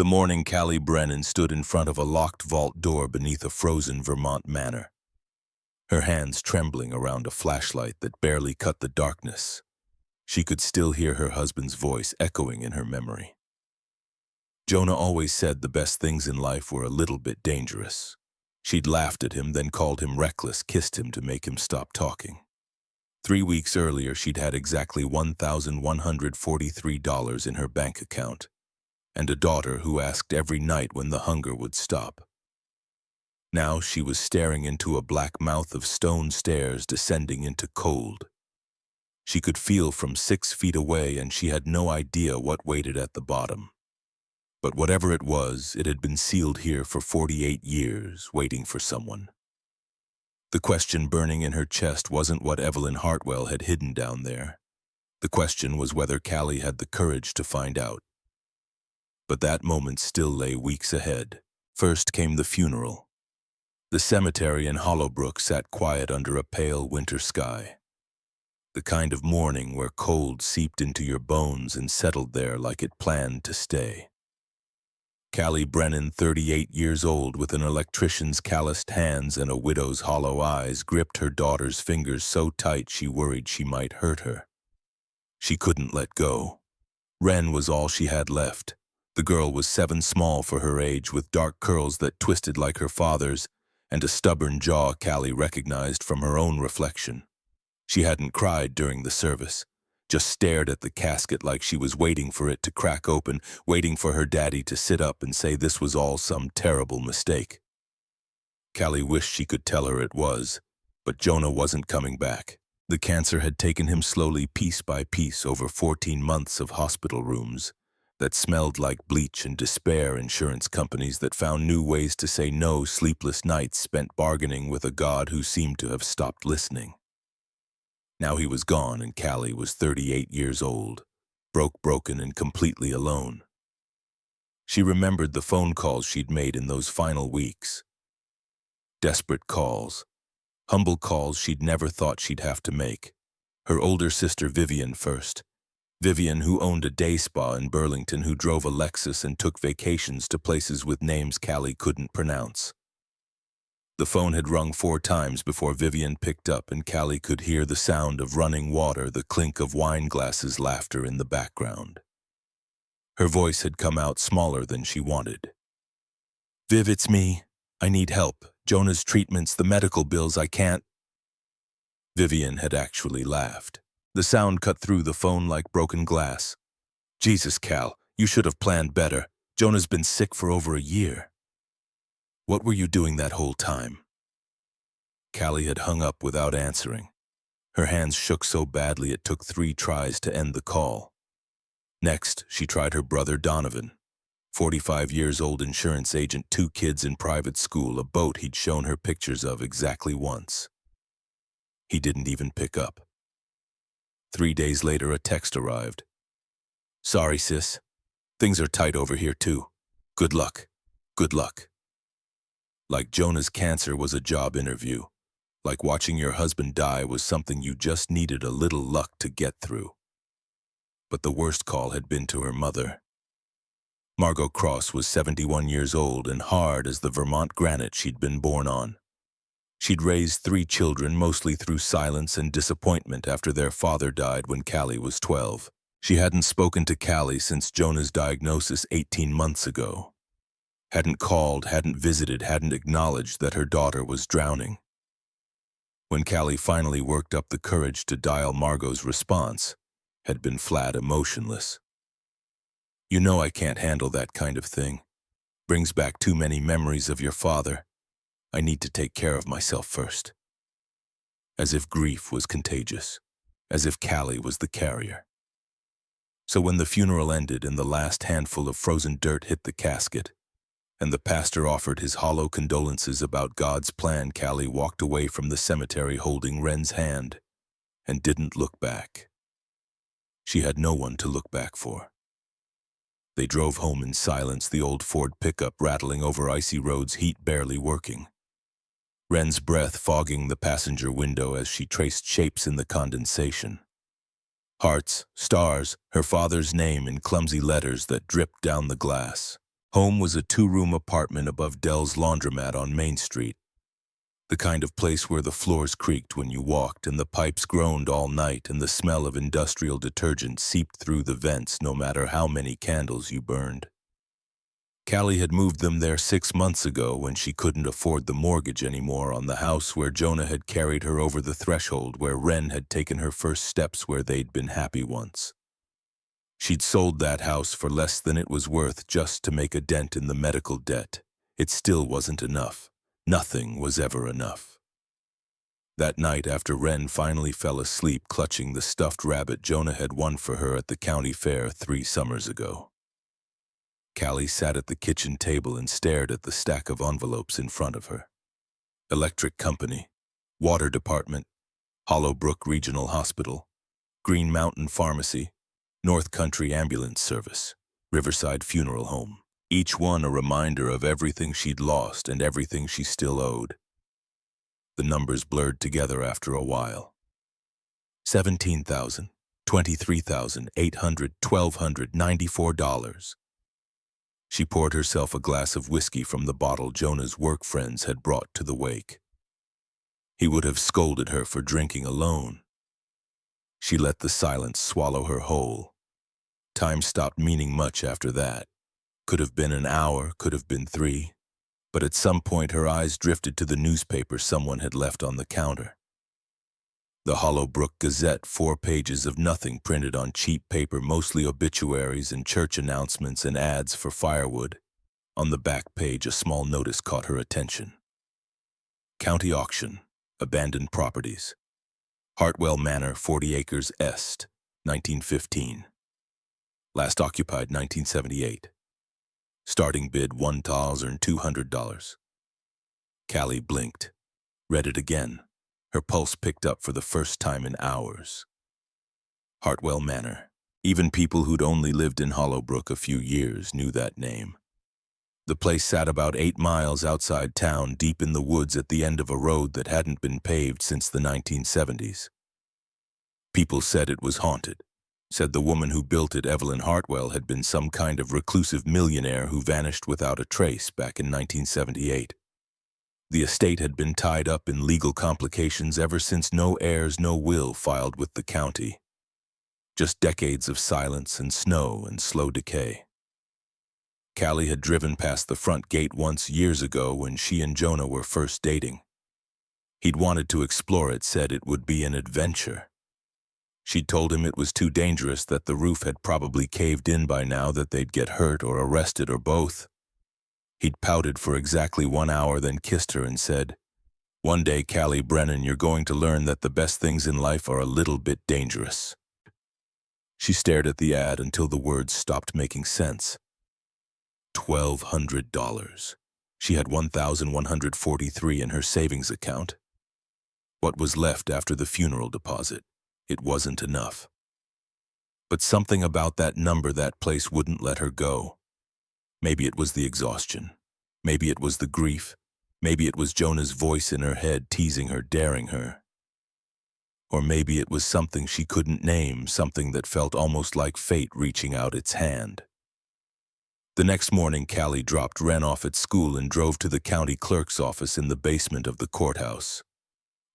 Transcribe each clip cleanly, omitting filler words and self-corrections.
The morning Callie Brennan stood in front of a locked vault door beneath a frozen Vermont manor, her hands trembling around a flashlight that barely cut the darkness. She could still hear her husband's voice echoing in her memory. Jonah always said the best things in life were a little bit dangerous. She'd laughed at him, then called him reckless, kissed him to make him stop talking. 3 weeks earlier, she'd had exactly $1,143 in her bank account, and a daughter who asked every night when the hunger would stop. Now she was staring into a black mouth of stone stairs descending into cold. She could feel from 6 feet away, and she had no idea what waited at the bottom. But whatever it was, it had been sealed here for 48 years, waiting for someone. The question burning in her chest wasn't what Evelyn Hartwell had hidden down there. The question was whether Callie had the courage to find out. But that moment still lay weeks ahead. First came the funeral. The cemetery in Hollowbrook sat quiet under a pale winter sky. The kind of mourning where cold seeped into your bones and settled there like it planned to stay. Callie Brennan, 38 years old, with an electrician's calloused hands and a widow's hollow eyes, gripped her daughter's fingers so tight she worried she might hurt her. She couldn't let go. Wren was all she had left. The girl was 7 small for her age, with dark curls that twisted like her father's, and a stubborn jaw Callie recognized from her own reflection. She hadn't cried during the service, just stared at the casket like she was waiting for it to crack open, waiting for her daddy to sit up and say this was all some terrible mistake. Callie wished she could tell her it was, but Jonah wasn't coming back. The cancer had taken him slowly, piece by piece, over 14 months of hospital rooms that smelled like bleach and despair, insurance companies that found new ways to say no, sleepless nights spent bargaining with a God who seemed to have stopped listening. Now he was gone, and Callie was 38 years old, broken and completely alone. She remembered the phone calls she'd made in those final weeks. Desperate calls, humble calls she'd never thought she'd have to make. Her older sister Vivian first. Vivian, who owned a day spa in Burlington, who drove a Lexus and took vacations to places with names Callie couldn't pronounce. The phone had rung 4 times before Vivian picked up, and Callie could hear the sound of running water, the clink of wine glasses, laughter in the background. Her voice had come out smaller than she wanted. "Viv, it's me. I need help. Jonah's treatments, the medical bills, I can't." Vivian had actually laughed. The sound cut through the phone like broken glass. "Jesus, Cal, you should have planned better. Jonah's been sick for over a year. What were you doing that whole time?" Callie had hung up without answering. Her hands shook so badly it took 3 tries to end the call. Next, she tried her brother Donovan, 45 years old, insurance agent, 2 kids in private school, a boat he'd shown her pictures of exactly once. He didn't even pick up. 3 days later, a text arrived. "Sorry, sis. Things are tight over here, too. Good luck. Good luck." Like Jonah's cancer was a job interview. Like watching your husband die was something you just needed a little luck to get through. But the worst call had been to her mother. Margot Cross was 71 years old and hard as the Vermont granite she'd been born on. She'd raised 3 children, mostly through silence and disappointment, after their father died when Callie was 12. She hadn't spoken to Callie since Jonah's diagnosis 18 months ago. Hadn't called, hadn't visited, hadn't acknowledged that her daughter was drowning. When Callie finally worked up the courage to dial, Margot's response had been flat, emotionless. "You know I can't handle that kind of thing. Brings back too many memories of your father. I need to take care of myself first." As if grief was contagious. As if Callie was the carrier. So when the funeral ended and the last handful of frozen dirt hit the casket, and the pastor offered his hollow condolences about God's plan, Callie walked away from the cemetery holding Wren's hand and didn't look back. She had no one to look back for. They drove home in silence, the old Ford pickup rattling over icy roads, heat barely working. Wren's breath fogging the passenger window as she traced shapes in the condensation. Hearts, stars, her father's name in clumsy letters that dripped down the glass. Home was a two-room apartment above Dell's laundromat on Main Street, the kind of place where the floors creaked when you walked and the pipes groaned all night and the smell of industrial detergent seeped through the vents no matter how many candles you burned. Callie had moved them there 6 months ago when she couldn't afford the mortgage anymore on the house where Jonah had carried her over the threshold, where Wren had taken her first steps, where they'd been happy once. She'd sold that house for less than it was worth just to make a dent in the medical debt. It still wasn't enough. Nothing was ever enough. That night, after Wren finally fell asleep clutching the stuffed rabbit Jonah had won for her at the county fair 3 summers ago, Callie sat at the kitchen table and stared at the stack of envelopes in front of her. Electric Company, Water Department, Hollowbrook Regional Hospital, Green Mountain Pharmacy, North Country Ambulance Service, Riverside Funeral Home. Each one a reminder of everything she'd lost and everything she still owed. The numbers blurred together after a while. $17,000, $23,800, $1,294. She poured herself a glass of whiskey from the bottle Jonah's work friends had brought to the wake. He would have scolded her for drinking alone. She let the silence swallow her whole. Time stopped meaning much after that. Could have been an hour, could have been 3. But at some point her eyes drifted to the newspaper someone had left on the counter. The Hollowbrook Gazette, 4 pages of nothing printed on cheap paper, mostly obituaries and church announcements and ads for firewood. On the back page, a small notice caught her attention. County auction, abandoned properties. Hartwell Manor, 40 acres Est, 1915. Last occupied 1978. Starting bid $1,200. Callie blinked, read it again. Her pulse picked up for the first time in hours. Hartwell Manor. Even people who'd only lived in Hollowbrook a few years knew that name. The place sat about 8 miles outside town, deep in the woods at the end of a road that hadn't been paved since the 1970s. People said it was haunted. Said the woman who built it, Evelyn Hartwell, had been some kind of reclusive millionaire who vanished without a trace back in 1978. The estate had been tied up in legal complications ever since no heirs, no will filed with the county. Just decades of silence and snow and slow decay. Callie had driven past the front gate once years ago when she and Jonah were first dating. He'd wanted to explore it, said it would be an adventure. She'd told him it was too dangerous, that the roof had probably caved in by now, that they'd get hurt or arrested or both. He'd pouted for exactly 1 hour, then kissed her and said, "One day, Callie Brennan, you're going to learn that the best things in life are a little bit dangerous." She stared at the ad until the words stopped making sense. $1,200. She had $1,143 in her savings account. What was left after the funeral deposit? It wasn't enough. But something about that number, that place, wouldn't let her go. Maybe it was the exhaustion. Maybe it was the grief. Maybe it was Jonah's voice in her head teasing her, daring her. Or maybe it was something she couldn't name, something that felt almost like fate reaching out its hand. The next morning, Callie dropped Wren off at school and drove to the county clerk's office in the basement of the courthouse.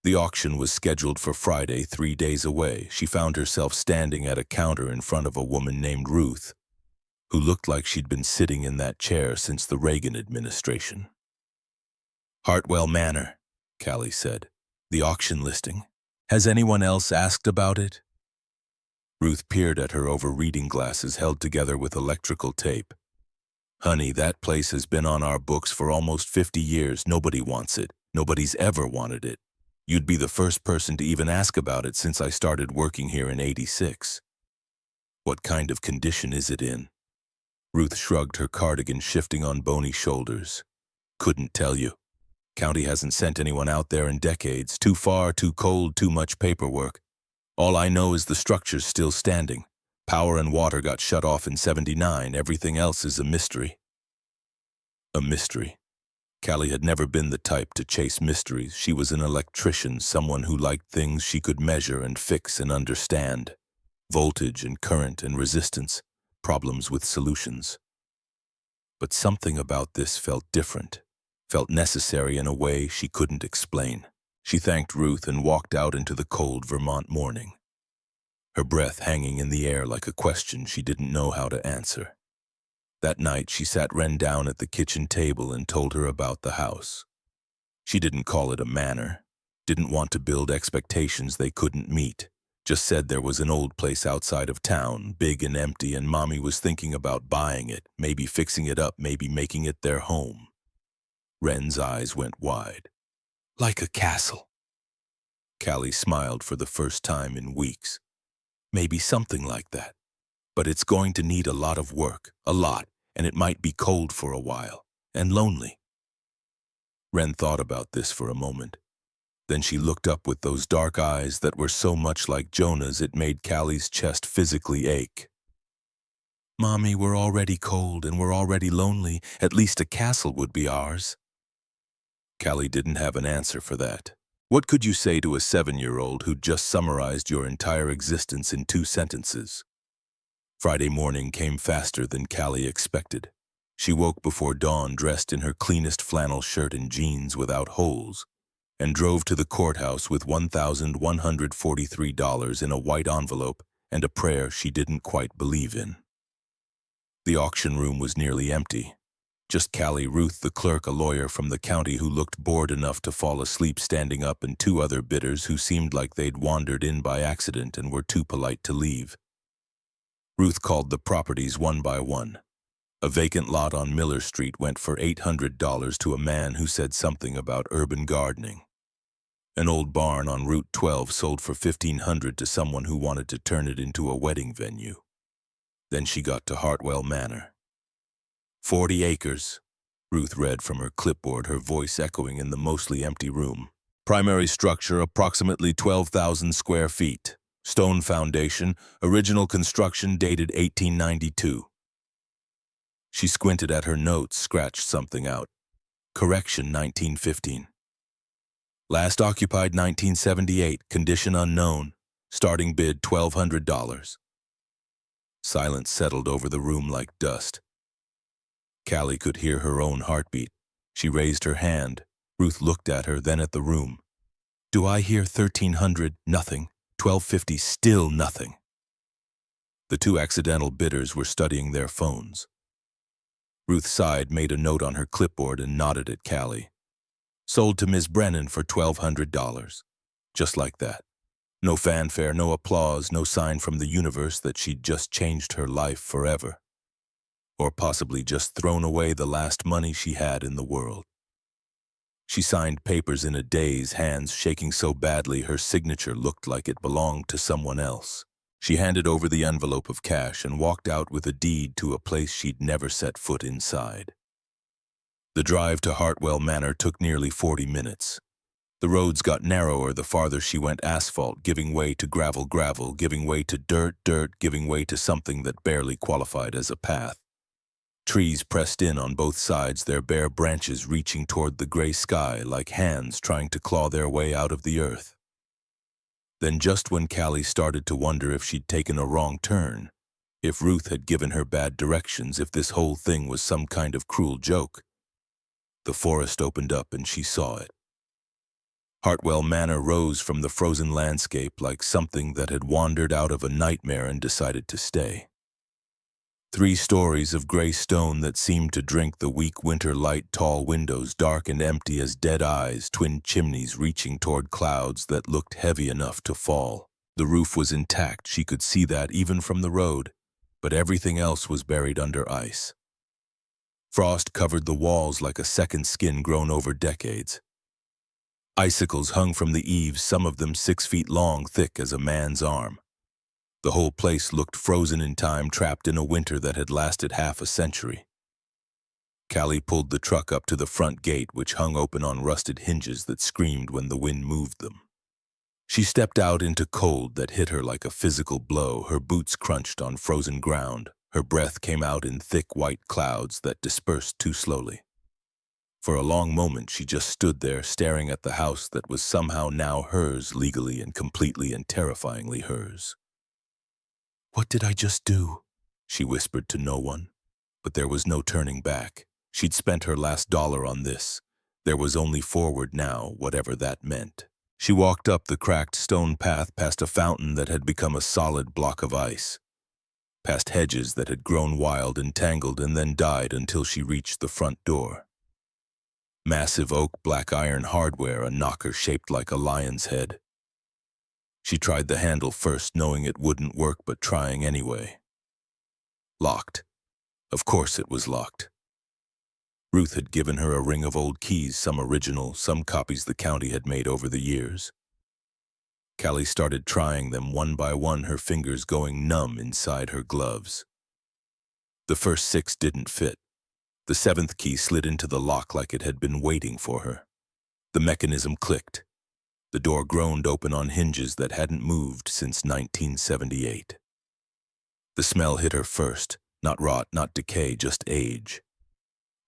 The auction was scheduled for Friday, 3 days away. She found herself standing at a counter in front of a woman named Ruth, who looked like she'd been sitting in that chair since the Reagan administration. "Hartwell Manor," Callie said. "The auction listing. Has anyone else asked about it?" Ruth peered at her over reading glasses held together with electrical tape. "Honey, that place has been on our books for almost 50 years. Nobody wants it. Nobody's ever wanted it. You'd be the first person to even ask about it since I started working here in '86. What kind of condition is it in?" Ruth shrugged, her cardigan shifting on bony shoulders. "Couldn't tell you. County hasn't sent anyone out there in decades. Too far, too cold, too much paperwork. All I know is the structure's still standing. Power and water got shut off in '79. Everything else is a mystery." A mystery. Callie had never been the type to chase mysteries. She was an electrician, someone who liked things she could measure and fix and understand. Voltage and current and resistance, problems with solutions. But something about this felt different, felt necessary in a way she couldn't explain. She thanked Ruth and walked out into the cold Vermont morning, her breath hanging in the air like a question she didn't know how to answer. That night, she sat Wren down at the kitchen table and told her about the house. She didn't call it a manor, didn't want to build expectations they couldn't meet, just said there was an old place outside of town, big and empty, and Mommy was thinking about buying it, maybe fixing it up, maybe making it their home. Wren's eyes went wide. Like a castle. Callie smiled for the first time in weeks. Maybe something like that. But it's going to need a lot of work, a lot, and it might be cold for a while, and lonely. Wren thought about this for a moment. Then she looked up with those dark eyes that were so much like Jonah's it made Callie's chest physically ache. Mommy, we're already cold and we're already lonely. At least a castle would be ours. Callie didn't have an answer for that. What could you say to a 7-year-old who'd just summarized your entire existence in 2 sentences? Friday morning came faster than Callie expected. She woke before dawn dressed in her cleanest flannel shirt and jeans without holes, and drove to the courthouse with $1,143 in a white envelope and a prayer she didn't quite believe in. The auction room was nearly empty. Just Callie, Ruth, the clerk, a lawyer from the county who looked bored enough to fall asleep standing up, and 2 other bidders who seemed like they'd wandered in by accident and were too polite to leave. Ruth called the properties one by one. A vacant lot on Miller Street went for $800 to a man who said something about urban gardening. An old barn on Route 12 sold for $1,500 to someone who wanted to turn it into a wedding venue. Then she got to Hartwell Manor. 40 acres, Ruth read from her clipboard, her voice echoing in the mostly empty room. Primary structure, approximately 12,000 square feet. Stone foundation, original construction dated 1892. She squinted at her notes, scratched something out. Correction, 1915. Last occupied 1978, condition unknown. Starting bid $1,200. Silence settled over the room like dust. Callie could hear her own heartbeat. She raised her hand. Ruth looked at her, then at the room. Do I hear 1,300? Nothing. 1,250? Still nothing. The 2 accidental bidders were studying their phones. Ruth sighed, made a note on her clipboard, and nodded at Callie. Sold to Ms. Brennan for $1,200. Just like that. No fanfare, no applause, no sign from the universe that she'd just changed her life forever. Or possibly just thrown away the last money she had in the world. She signed papers in a daze, hands shaking so badly her signature looked like it belonged to someone else. She handed over the envelope of cash and walked out with a deed to a place she'd never set foot inside. The drive to Hartwell Manor took nearly 40 minutes. The roads got narrower the farther she went, asphalt giving way to gravel, giving way to dirt, giving way to something that barely qualified as a path. Trees pressed in on both sides, their bare branches reaching toward the gray sky like hands trying to claw their way out of the earth. Then just when Callie started to wonder if she'd taken a wrong turn, if Ruth had given her bad directions, if this whole thing was some kind of cruel joke, the forest opened up and she saw it. Hartwell Manor rose from the frozen landscape like something that had wandered out of a nightmare and decided to stay. 3 stories of gray stone that seemed to drink the weak winter light, tall windows dark and empty as dead eyes, twin chimneys reaching toward clouds that looked heavy enough to fall. The roof was intact, she could see that even from the road, but everything else was buried under ice. Frost covered the walls like a second skin grown over decades. Icicles hung from the eaves, some of them 6 feet long, thick as a man's arm. The whole place looked frozen in time, trapped in a winter that had lasted half a century. Callie pulled the truck up to the front gate, which hung open on rusted hinges that screamed when the wind moved them. She stepped out into cold that hit her like a physical blow. Her boots crunched on frozen ground. Her breath came out in thick white clouds that dispersed too slowly. For a long moment, she just stood there, staring at the house that was somehow now hers, legally and completely and terrifyingly hers. What did I just do? She whispered to no one. But there was no turning back. She'd spent her last dollar on this. There was only forward now, whatever that meant. She walked up the cracked stone path past a fountain that had become a solid block of ice, past hedges that had grown wild and tangled and then died until she reached the front door. Massive oak black iron hardware, a knocker shaped like a lion's head. She tried the handle first, knowing it wouldn't work, but trying anyway. Locked. Of course it was locked. Ruth had given her a ring of old keys, some original, some copies the county had made over the years. Callie started trying them one by one, her fingers going numb inside her gloves. The first 6 didn't fit. The 7th key slid into the lock like it had been waiting for her. The mechanism clicked. The door groaned open on hinges that hadn't moved since 1978. The smell hit her first, not rot, not decay, just age.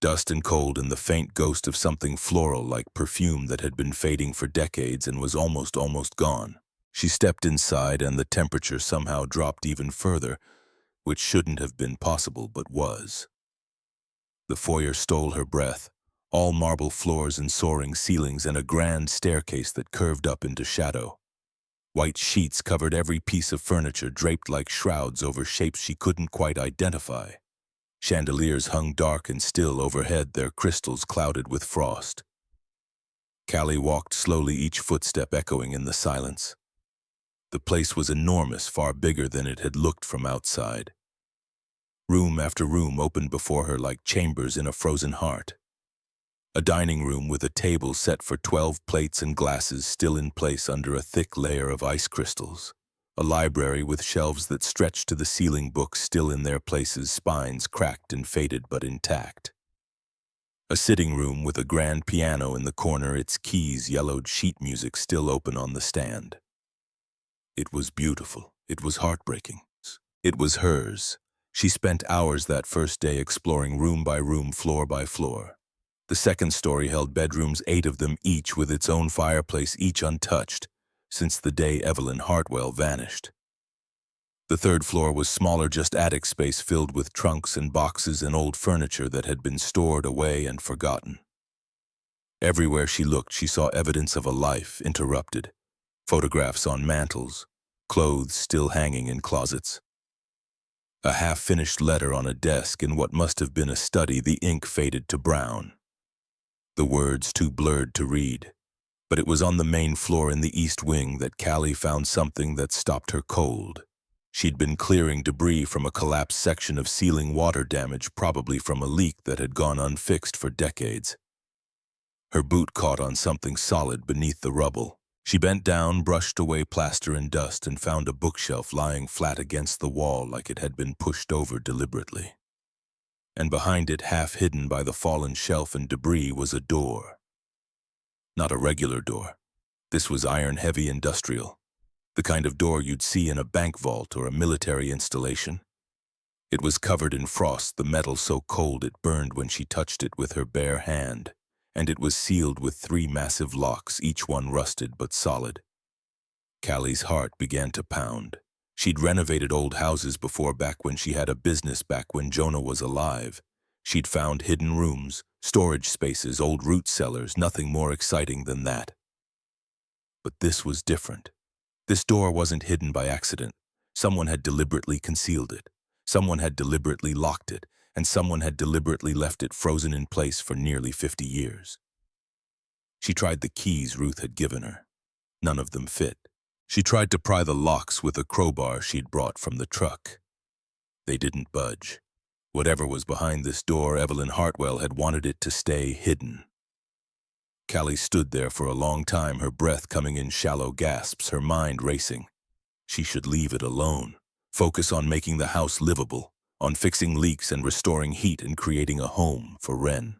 Dust and cold and the faint ghost of something floral like perfume that had been fading for decades and was almost gone. She stepped inside and the temperature somehow dropped even further, which shouldn't have been possible but was. The foyer stole her breath, all marble floors and soaring ceilings and a grand staircase that curved up into shadow. White sheets covered every piece of furniture, draped like shrouds over shapes she couldn't quite identify. Chandeliers hung dark and still overhead, their crystals clouded with frost. Callie walked slowly, each footstep echoing in the silence. The place was enormous, far bigger than it had looked from outside. Room after room opened before her like chambers in a frozen heart. A dining room with a table set for 12 plates and glasses still in place under a thick layer of ice crystals. A library with shelves that stretched to the ceiling, books still in their places, spines cracked and faded but intact. A sitting room with a grand piano in the corner, its keys yellowed, sheet music still open on the stand. It was beautiful. It was heartbreaking. It was hers. She spent hours that first day exploring room by room, floor by floor. The second story held bedrooms, 8 of them each with its own fireplace, each untouched, since the day Evelyn Hartwell vanished. The third floor was smaller, just attic space filled with trunks and boxes and old furniture that had been stored away and forgotten. Everywhere she looked, she saw evidence of a life interrupted. Photographs on mantels, clothes still hanging in closets. A half-finished letter on a desk in what must have been a study, the ink faded to brown. The words too blurred to read. But it was on the main floor in the east wing that Callie found something that stopped her cold. She'd been clearing debris from a collapsed section of ceiling, water damage, probably from a leak that had gone unfixed for decades. Her boot caught on something solid beneath the rubble. She bent down, brushed away plaster and dust, and found a bookshelf lying flat against the wall like it had been pushed over deliberately. And behind it, half hidden by the fallen shelf and debris, was a door. Not a regular door. This was iron-heavy industrial, the kind of door you'd see in a bank vault or a military installation. It was covered in frost, the metal so cold it burned when she touched it with her bare hand, and it was sealed with 3 massive locks, each one rusted but solid. Callie's heart began to pound. She'd renovated old houses before, back when she had a business, back when Jonah was alive. She'd found hidden rooms, storage spaces, old root cellars, nothing more exciting than that. But this was different. This door wasn't hidden by accident. Someone had deliberately concealed it. Someone had deliberately locked it, and someone had deliberately left it frozen in place for nearly 50 years. She tried the keys Ruth had given her. None of them fit. She tried to pry the locks with a crowbar she'd brought from the truck. They didn't budge. Whatever was behind this door, Evelyn Hartwell had wanted it to stay hidden. Callie stood there for a long time, her breath coming in shallow gasps, her mind racing. She should leave it alone. Focus on making the house livable, on fixing leaks and restoring heat and creating a home for Wren.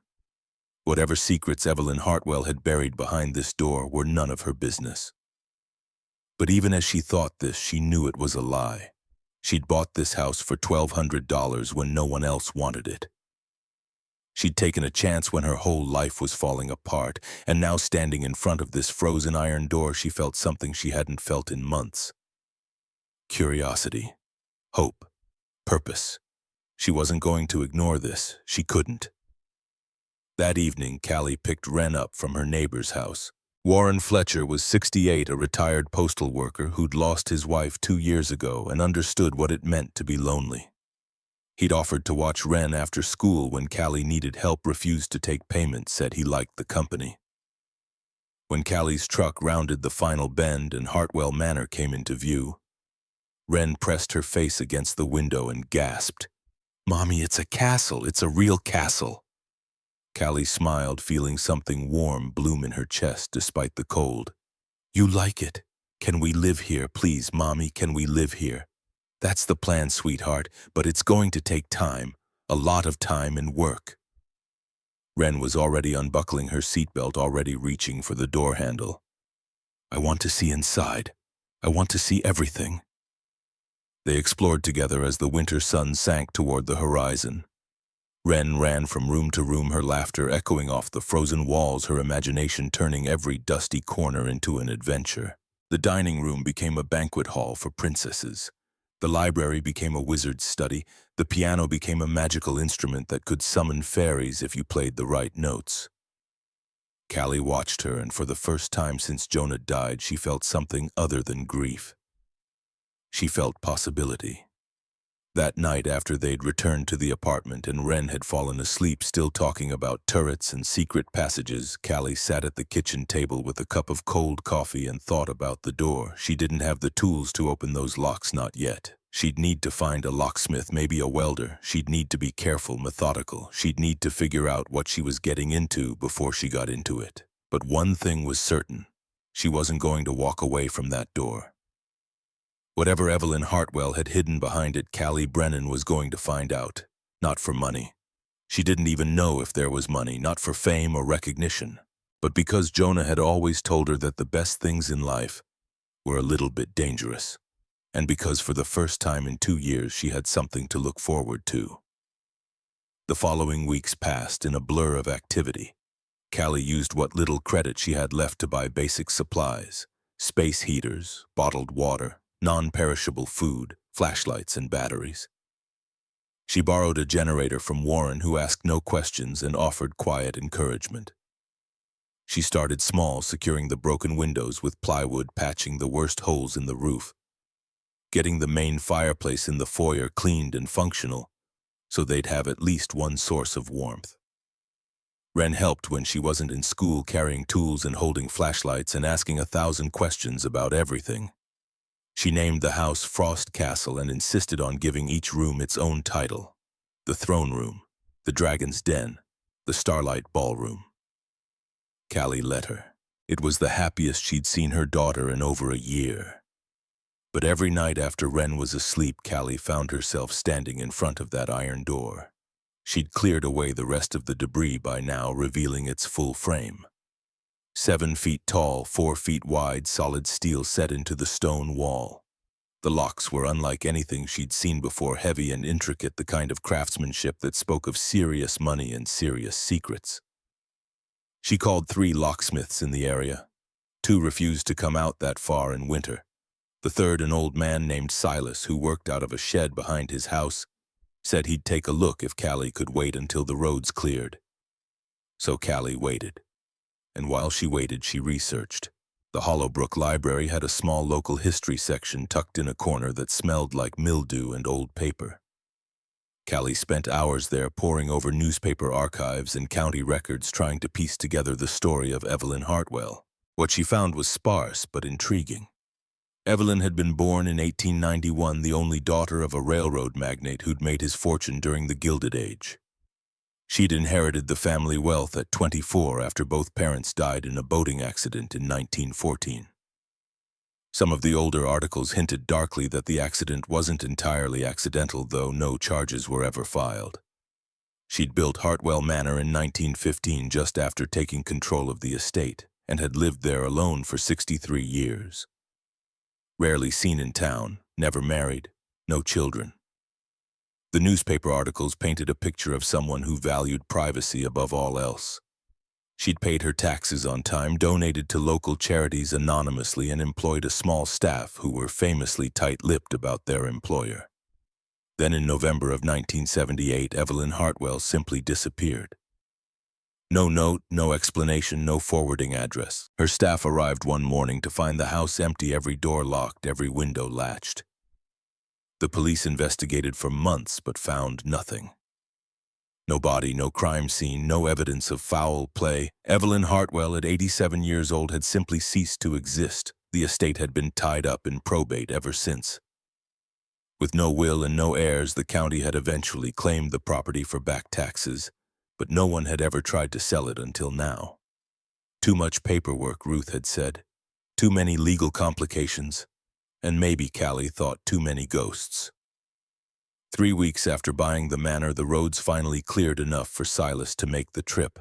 Whatever secrets Evelyn Hartwell had buried behind this door were none of her business. But even as she thought this, she knew it was a lie. She'd bought this house for $1,200 when no one else wanted it. She'd taken a chance when her whole life was falling apart, and now standing in front of this frozen iron door, she felt something she hadn't felt in months. Curiosity, hope, purpose. She wasn't going to ignore this. She couldn't. That evening, Callie picked Wren up from her neighbor's house. Warren Fletcher was 68, a retired postal worker who'd lost his wife 2 years ago and understood what it meant to be lonely. He'd offered to watch Wren after school when Callie needed help, refused to take payment, said he liked the company. When Callie's truck rounded the final bend and Hartwell Manor came into view, Wren pressed her face against the window and gasped, "Mommy, it's a castle. It's a real castle." Callie smiled, feeling something warm bloom in her chest despite the cold. "You like it? Can we live here, please, Mommy? Can we live here?" "That's the plan, sweetheart, but it's going to take time, a lot of time and work." Wren was already unbuckling her seatbelt, already reaching for the door handle. "I want to see inside. I want to see everything." They explored together as the winter sun sank toward the horizon. Wren ran from room to room, her laughter echoing off the frozen walls, her imagination turning every dusty corner into an adventure. The dining room became a banquet hall for princesses. The library became a wizard's study. The piano became a magical instrument that could summon fairies if you played the right notes. Callie watched her, and for the first time since Jonah died, she felt something other than grief. She felt possibility. That night, after they'd returned to the apartment and Wren had fallen asleep still talking about turrets and secret passages, Callie sat at the kitchen table with a cup of cold coffee and thought about the door. She didn't have the tools to open those locks, not yet. She'd need to find a locksmith, maybe a welder. She'd need to be careful, methodical. She'd need to figure out what she was getting into before she got into it. But one thing was certain. She wasn't going to walk away from that door. Whatever Evelyn Hartwell had hidden behind it, Callie Brennan was going to find out. Not for money. She didn't even know if there was money, not for fame or recognition. But because Jonah had always told her that the best things in life were a little bit dangerous. And because for the first time in 2 years she had something to look forward to. The following weeks passed in a blur of activity. Callie used what little credit she had left to buy basic supplies, space heaters, bottled water, non-perishable food, flashlights, and batteries. She borrowed a generator from Warren, who asked no questions and offered quiet encouragement. She started small, securing the broken windows with plywood, patching the worst holes in the roof, getting the main fireplace in the foyer cleaned and functional so they'd have at least one source of warmth. Wren helped when she wasn't in school, carrying tools and holding flashlights and asking 1,000 questions about everything. She named the house Frost Castle and insisted on giving each room its own title. The Throne Room, the Dragon's Den, the Starlight Ballroom. Callie let her. It was the happiest she'd seen her daughter in over a year. But every night after Wren was asleep, Callie found herself standing in front of that iron door. She'd cleared away the rest of the debris by now, revealing its full frame. 7 feet tall, 4 feet wide, solid steel set into the stone wall. The locks were unlike anything she'd seen before, heavy and intricate, the kind of craftsmanship that spoke of serious money and serious secrets. She called 3 locksmiths in the area. 2 refused to come out that far in winter. The third, an old man named Silas, who worked out of a shed behind his house, said he'd take a look if Callie could wait until the roads cleared. So Callie waited. And while she waited, she researched. The Hollowbrook Library had a small local history section tucked in a corner that smelled like mildew and old paper. Callie spent hours there poring over newspaper archives and county records, trying to piece together the story of Evelyn Hartwell. What she found was sparse but intriguing. Evelyn had been born in 1891, the only daughter of a railroad magnate who'd made his fortune during the Gilded Age. She'd inherited the family wealth at 24 after both parents died in a boating accident in 1914. Some of the older articles hinted darkly that the accident wasn't entirely accidental, though no charges were ever filed. She'd built Hartwell Manor in 1915, just after taking control of the estate, and had lived there alone for 63 years. Rarely seen in town, never married, no children. The newspaper articles painted a picture of someone who valued privacy above all else. She'd paid her taxes on time, donated to local charities anonymously, and employed a small staff who were famously tight-lipped about their employer. Then in November of 1978, Evelyn Hartwell simply disappeared. No note, no explanation, no forwarding address. Her staff arrived one morning to find the house empty, every door locked, every window latched. The police investigated for months but found nothing. No body, no crime scene, no evidence of foul play. Evelyn Hartwell, at 87 years old, had simply ceased to exist. The estate had been tied up in probate ever since. With no will and no heirs, the county had eventually claimed the property for back taxes, but no one had ever tried to sell it until now. Too much paperwork, Ruth had said. Too many legal complications. And maybe, Callie thought, too many ghosts. 3 weeks after buying the manor, the roads finally cleared enough for Silas to make the trip.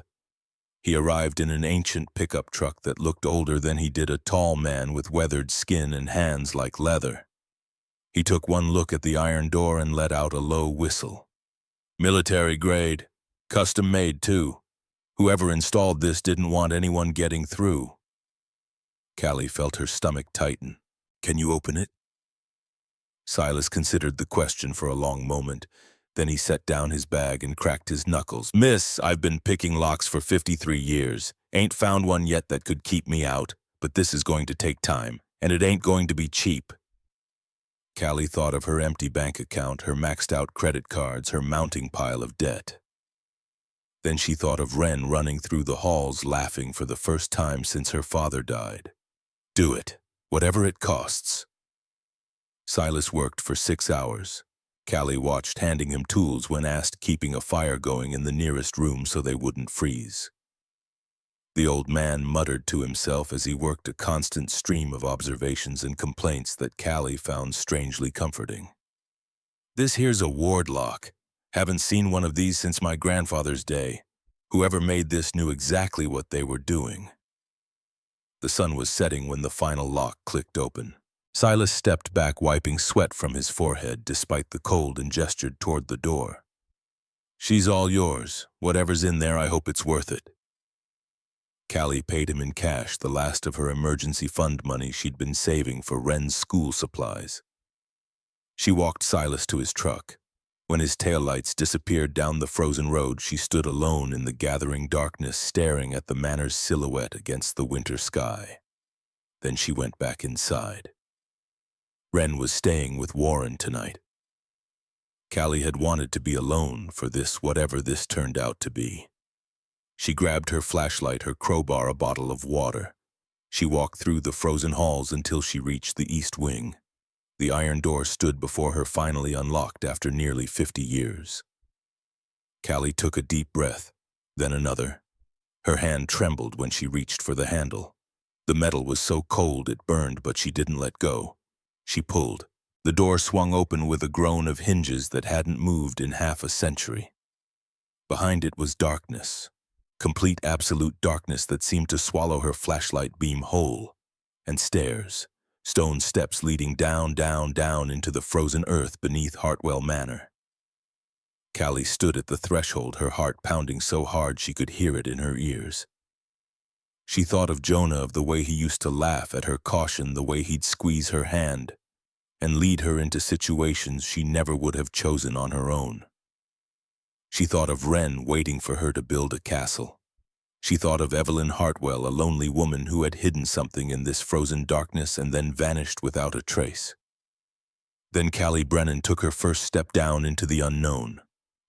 He arrived in an ancient pickup truck that looked older than he did, a tall man with weathered skin and hands like leather. He took one look at the iron door and let out a low whistle. Military grade. Custom made, too. Whoever installed this didn't want anyone getting through. Callie felt her stomach tighten. Can you open it? Silas considered the question for a long moment. Then he set down his bag and cracked his knuckles. Miss, I've been picking locks for 53 years. Ain't found one yet that could keep me out, but this is going to take time, and it ain't going to be cheap. Callie thought of her empty bank account, her maxed-out credit cards, her mounting pile of debt. Then she thought of Wren running through the halls laughing for the first time since her father died. Do it, whatever it costs. Silas worked for 6 hours. Callie watched, handing him tools when asked, keeping a fire going in the nearest room so they wouldn't freeze. The old man muttered to himself as he worked, a constant stream of observations and complaints that Callie found strangely comforting. This here's a ward lock. Haven't seen one of these since my grandfather's day. Whoever made this knew exactly what they were doing. The sun was setting when the final lock clicked open. Silas stepped back, wiping sweat from his forehead despite the cold, and gestured toward the door. She's all yours. Whatever's in there, I hope it's worth it. Callie paid him in cash, the last of her emergency fund money she'd been saving for Wren's school supplies. She walked Silas to his truck. When his taillights disappeared down the frozen road, she stood alone in the gathering darkness, staring at the manor's silhouette against the winter sky. Then she went back inside. Wren was staying with Warren tonight. Callie had wanted to be alone for this, whatever this turned out to be. She grabbed her flashlight, her crowbar, a bottle of water. She walked through the frozen halls until she reached the east wing. The iron door stood before her, finally unlocked after nearly 50 years. Callie took a deep breath, then another. Her hand trembled when she reached for the handle. The metal was so cold it burned, but she didn't let go. She pulled. The door swung open with a groan of hinges that hadn't moved in half a century. Behind it was darkness. Complete, absolute darkness that seemed to swallow her flashlight beam whole. And stairs. Stone steps leading down, down, down into the frozen earth beneath Hartwell Manor. Callie stood at the threshold, her heart pounding so hard she could hear it in her ears. She thought of Jonah, of the way he used to laugh at her caution, the way he'd squeeze her hand and lead her into situations she never would have chosen on her own. She thought of Wren waiting for her to build a castle. She thought of Evelyn Hartwell, a lonely woman who had hidden something in this frozen darkness and then vanished without a trace. Then Callie Brennan took her first step down into the unknown.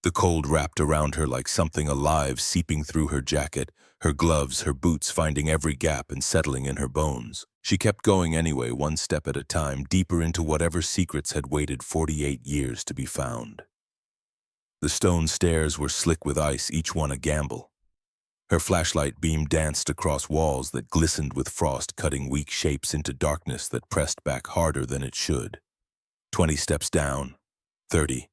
The cold wrapped around her like something alive, seeping through her jacket, her gloves, her boots, finding every gap and settling in her bones. She kept going anyway, one step at a time, deeper into whatever secrets had waited 48 years to be found. The stone stairs were slick with ice, each one a gamble. Her flashlight beam danced across walls that glistened with frost, cutting weak shapes into darkness that pressed back harder than it should. 20 steps down, 30.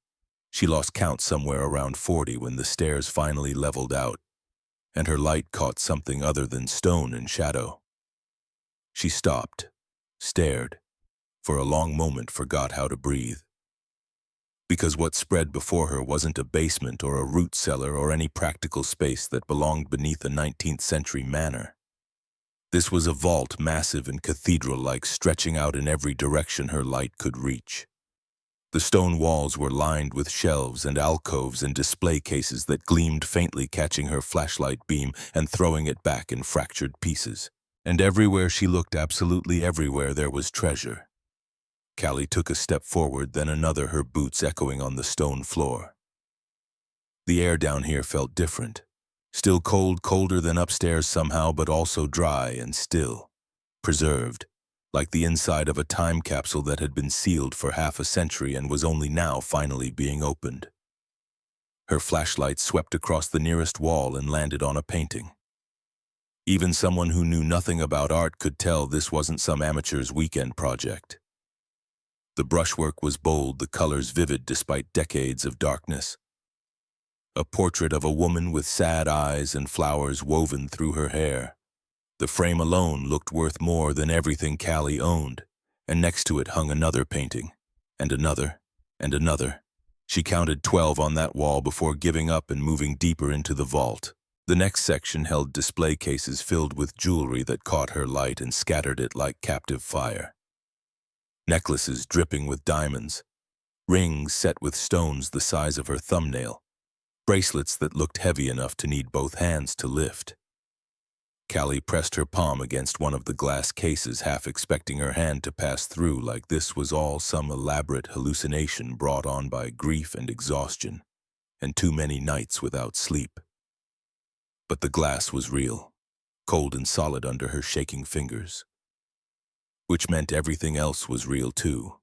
She lost count somewhere around 40 when the stairs finally leveled out, and her light caught something other than stone and shadow. She stopped, stared, for a long moment forgot how to breathe. Because what spread before her wasn't a basement or a root cellar or any practical space that belonged beneath a 19th century manor. This was a vault, massive and cathedral-like, stretching out in every direction her light could reach. The stone walls were lined with shelves and alcoves and display cases that gleamed faintly, catching her flashlight beam and throwing it back in fractured pieces. And everywhere she looked, absolutely everywhere, there was treasure. Callie took a step forward, then another, her boots echoing on the stone floor. The air down here felt different. Still cold, colder than upstairs somehow, but also dry and still. Preserved, like the inside of a time capsule that had been sealed for half a century and was only now finally being opened. Her flashlight swept across the nearest wall and landed on a painting. Even someone who knew nothing about art could tell this wasn't some amateur's weekend project. The brushwork was bold, the colors vivid despite decades of darkness. A portrait of a woman with sad eyes and flowers woven through her hair. The frame alone looked worth more than everything Callie owned, and next to it hung another painting, and another, and another. She counted 12 on that wall before giving up and moving deeper into the vault. The next section held display cases filled with jewelry that caught her light and scattered it like captive fire. Necklaces dripping with diamonds, rings set with stones the size of her thumbnail, bracelets that looked heavy enough to need both hands to lift. Callie pressed her palm against one of the glass cases, half expecting her hand to pass through, like this was all some elaborate hallucination brought on by grief and exhaustion, and too many nights without sleep. But the glass was real, cold and solid under her shaking fingers. Which meant everything else was real too.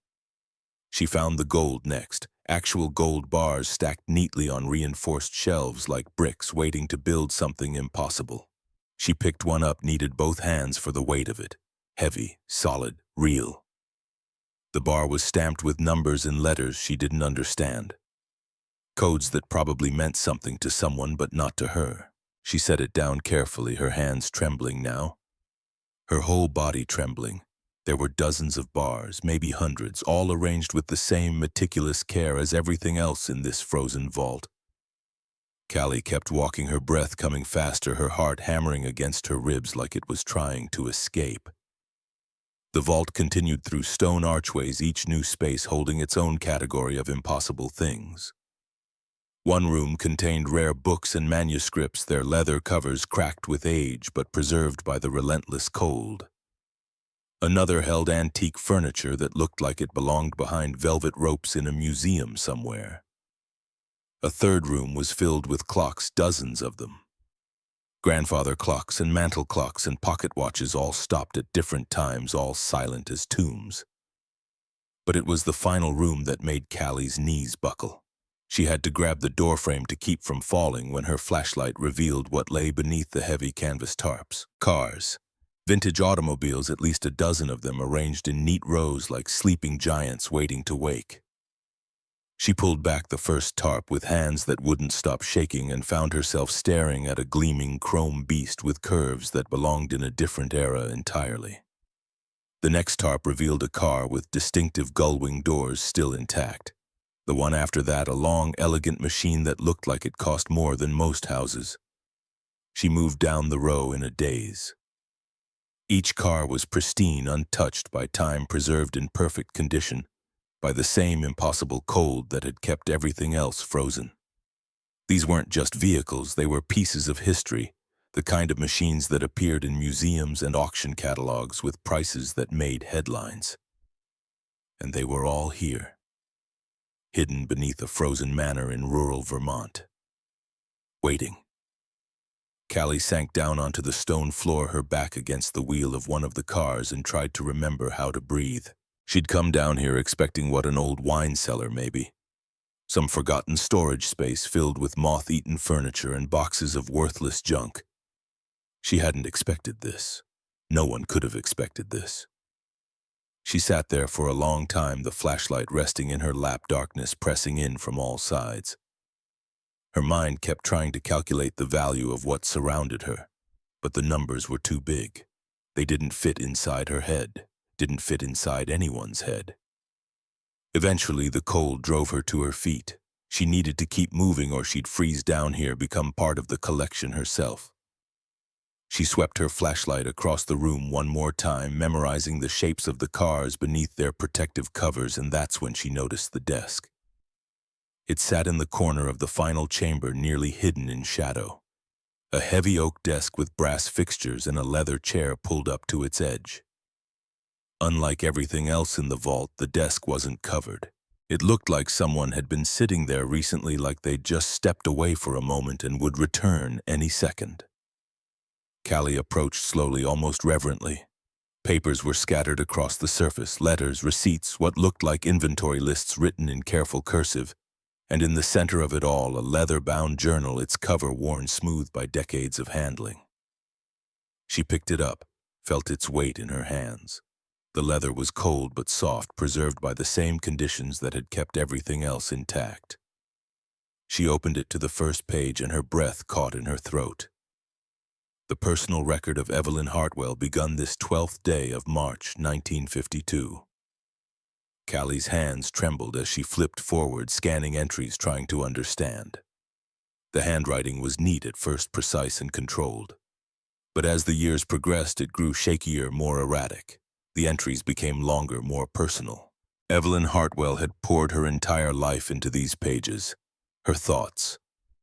She found the gold next, actual gold bars stacked neatly on reinforced shelves like bricks waiting to build something impossible. She picked one up, needed both hands for the weight of it. Heavy, solid, real. The bar was stamped with numbers and letters she didn't understand. Codes that probably meant something to someone but not to her. She set it down carefully, her hands trembling now. Her whole body trembling. There were dozens of bars, maybe hundreds, all arranged with the same meticulous care as everything else in this frozen vault. Callie kept walking, her breath coming faster, her heart hammering against her ribs like it was trying to escape. The vault continued through stone archways, each new space holding its own category of impossible things. One room contained rare books and manuscripts, their leather covers cracked with age but preserved by the relentless cold. Another held antique furniture that looked like it belonged behind velvet ropes in a museum somewhere. A third room was filled with clocks, dozens of them. Grandfather clocks and mantel clocks and pocket watches, all stopped at different times, all silent as tombs. But it was the final room that made Callie's knees buckle. She had to grab the doorframe to keep from falling when her flashlight revealed what lay beneath the heavy canvas tarps. Cars. Vintage automobiles, at least a dozen of them, arranged in neat rows like sleeping giants waiting to wake. She pulled back the first tarp with hands that wouldn't stop shaking and found herself staring at a gleaming chrome beast with curves that belonged in a different era entirely. The next tarp revealed a car with distinctive gull-wing doors still intact. The one after that, a long, elegant machine that looked like it cost more than most houses. She moved down the row in a daze. Each car was pristine, untouched by time, preserved in perfect condition, by the same impossible cold that had kept everything else frozen. These weren't just vehicles, they were pieces of history, the kind of machines that appeared in museums and auction catalogs with prices that made headlines. And they were all here, hidden beneath a frozen manor in rural Vermont, waiting. Callie sank down onto the stone floor, her back against the wheel of one of the cars, and tried to remember how to breathe. She'd come down here expecting what, an old wine cellar maybe. Some forgotten storage space filled with moth-eaten furniture and boxes of worthless junk. She hadn't expected this. No one could have expected this. She sat there for a long time, the flashlight resting in her lap, darkness pressing in from all sides. Her mind kept trying to calculate the value of what surrounded her, but the numbers were too big. They didn't fit inside her head, didn't fit inside anyone's head. Eventually, the cold drove her to her feet. She needed to keep moving or she'd freeze down here, become part of the collection herself. She swept her flashlight across the room one more time, memorizing the shapes of the cars beneath their protective covers, and that's when she noticed the desk. It sat in the corner of the final chamber, nearly hidden in shadow. A heavy oak desk with brass fixtures and a leather chair pulled up to its edge. Unlike everything else in the vault, the desk wasn't covered. It looked like someone had been sitting there recently, like they'd just stepped away for a moment and would return any second. Callie approached slowly, almost reverently. Papers were scattered across the surface, letters, receipts, what looked like inventory lists written in careful cursive, and in the center of it all, a leather-bound journal, its cover worn smooth by decades of handling. She picked it up, felt its weight in her hands. The leather was cold but soft, preserved by the same conditions that had kept everything else intact. She opened it to the first page, and her breath caught in her throat. The personal record of Evelyn Hartwell, begun this 12th day of March, 1952. Callie's hands trembled as she flipped forward, scanning entries, trying to understand. The handwriting was neat at first, precise and controlled. But as the years progressed, it grew shakier, more erratic. The entries became longer, more personal. Evelyn Hartwell had poured her entire life into these pages. Her thoughts,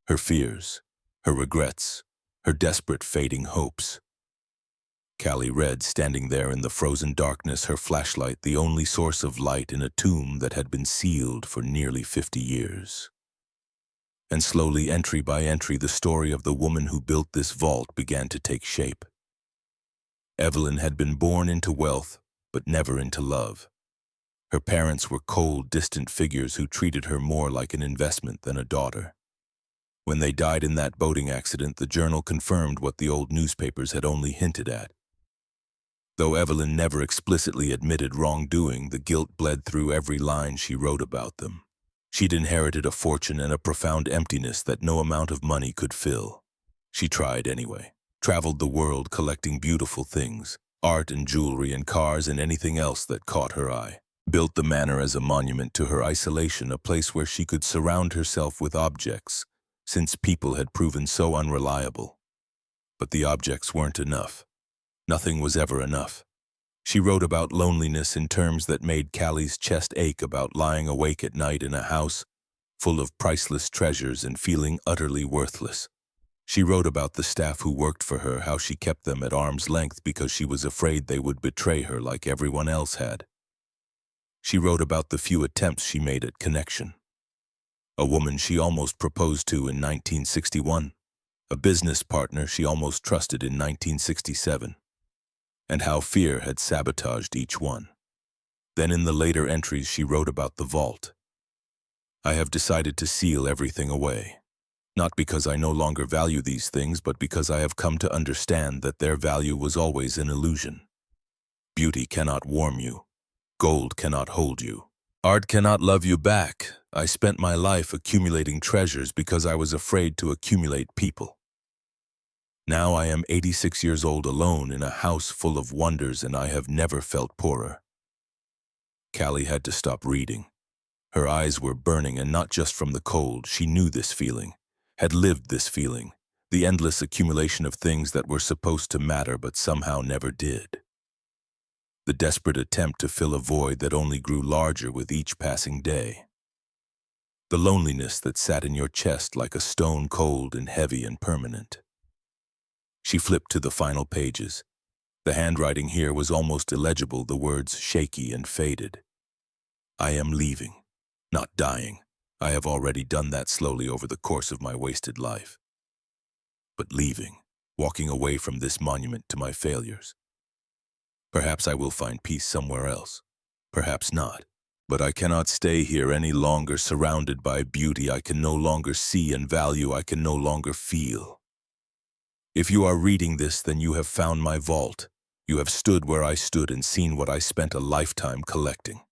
her fears, her regrets, her desperate, fading hopes. Callie read, standing there in the frozen darkness, her flashlight the only source of light in a tomb that had been sealed for nearly 50 years. And slowly, entry by entry, the story of the woman who built this vault began to take shape. Evelyn had been born into wealth, but never into love. Her parents were cold, distant figures who treated her more like an investment than a daughter. When they died in that boating accident, the journal confirmed what the old newspapers had only hinted at. Though Evelyn never explicitly admitted wrongdoing, the guilt bled through every line she wrote about them. She'd inherited a fortune and a profound emptiness that no amount of money could fill. She tried anyway. Traveled the world collecting beautiful things, art and jewelry and cars and anything else that caught her eye. Built the Manor as a monument to her isolation, a place where she could surround herself with objects, since people had proven so unreliable. But the objects weren't enough. Nothing was ever enough. She wrote about loneliness in terms that made Callie's chest ache, about lying awake at night in a house full of priceless treasures and feeling utterly worthless. She wrote about the staff who worked for her, how she kept them at arm's length because she was afraid they would betray her like everyone else had. She wrote about the few attempts she made at connection. A woman she almost proposed to in 1961, a business partner she almost trusted in 1967, and how fear had sabotaged each one. Then in the later entries she wrote about the vault. I have decided to seal everything away. Not because I no longer value these things, but because I have come to understand that their value was always an illusion. Beauty cannot warm you. Gold cannot hold you. Art cannot love you back. I spent my life accumulating treasures because I was afraid to accumulate people. Now I am 86 years old, alone in a house full of wonders, and I have never felt poorer. Callie had to stop reading. Her eyes were burning, and not just from the cold. She knew this feeling. Had lived this feeling, the endless accumulation of things that were supposed to matter but somehow never did. The desperate attempt to fill a void that only grew larger with each passing day. The loneliness that sat in your chest like a stone, cold and heavy and permanent. She flipped to the final pages. The handwriting here was almost illegible, the words shaky and faded. I am leaving, not dying. I have already done that slowly over the course of my wasted life. But leaving, walking away from this monument to my failures. Perhaps I will find peace somewhere else. Perhaps not. But I cannot stay here any longer, surrounded by beauty I can no longer see and value I can no longer feel. If you are reading this, then you have found my vault. You have stood where I stood and seen what I spent a lifetime collecting.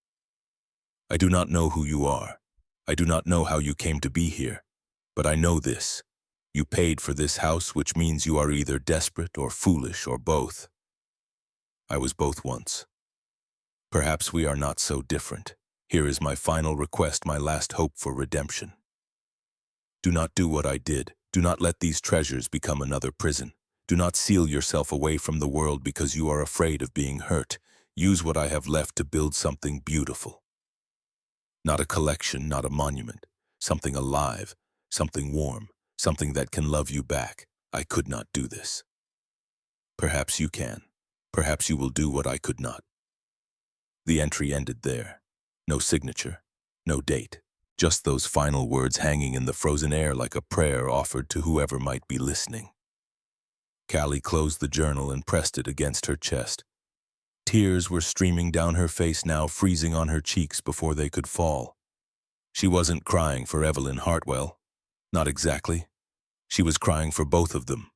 I do not know who you are. I do not know how you came to be here, but I know this. You paid for this house, which means you are either desperate or foolish or both. I was both once. Perhaps we are not so different. Here is my final request, my last hope for redemption. Do not do what I did. Do not let these treasures become another prison. Do not seal yourself away from the world because you are afraid of being hurt. Use what I have left to build something beautiful. Not a collection, not a monument. Something alive, something warm, something that can love you back. I could not do this. Perhaps you can. Perhaps you will do what I could not. The entry ended there. No signature, no date. Just those final words hanging in the frozen air like a prayer offered to whoever might be listening. Callie closed the journal and pressed it against her chest. Tears were streaming down her face now, freezing on her cheeks before they could fall. She wasn't crying for Evelyn Hartwell. Not exactly. She was crying for both of them.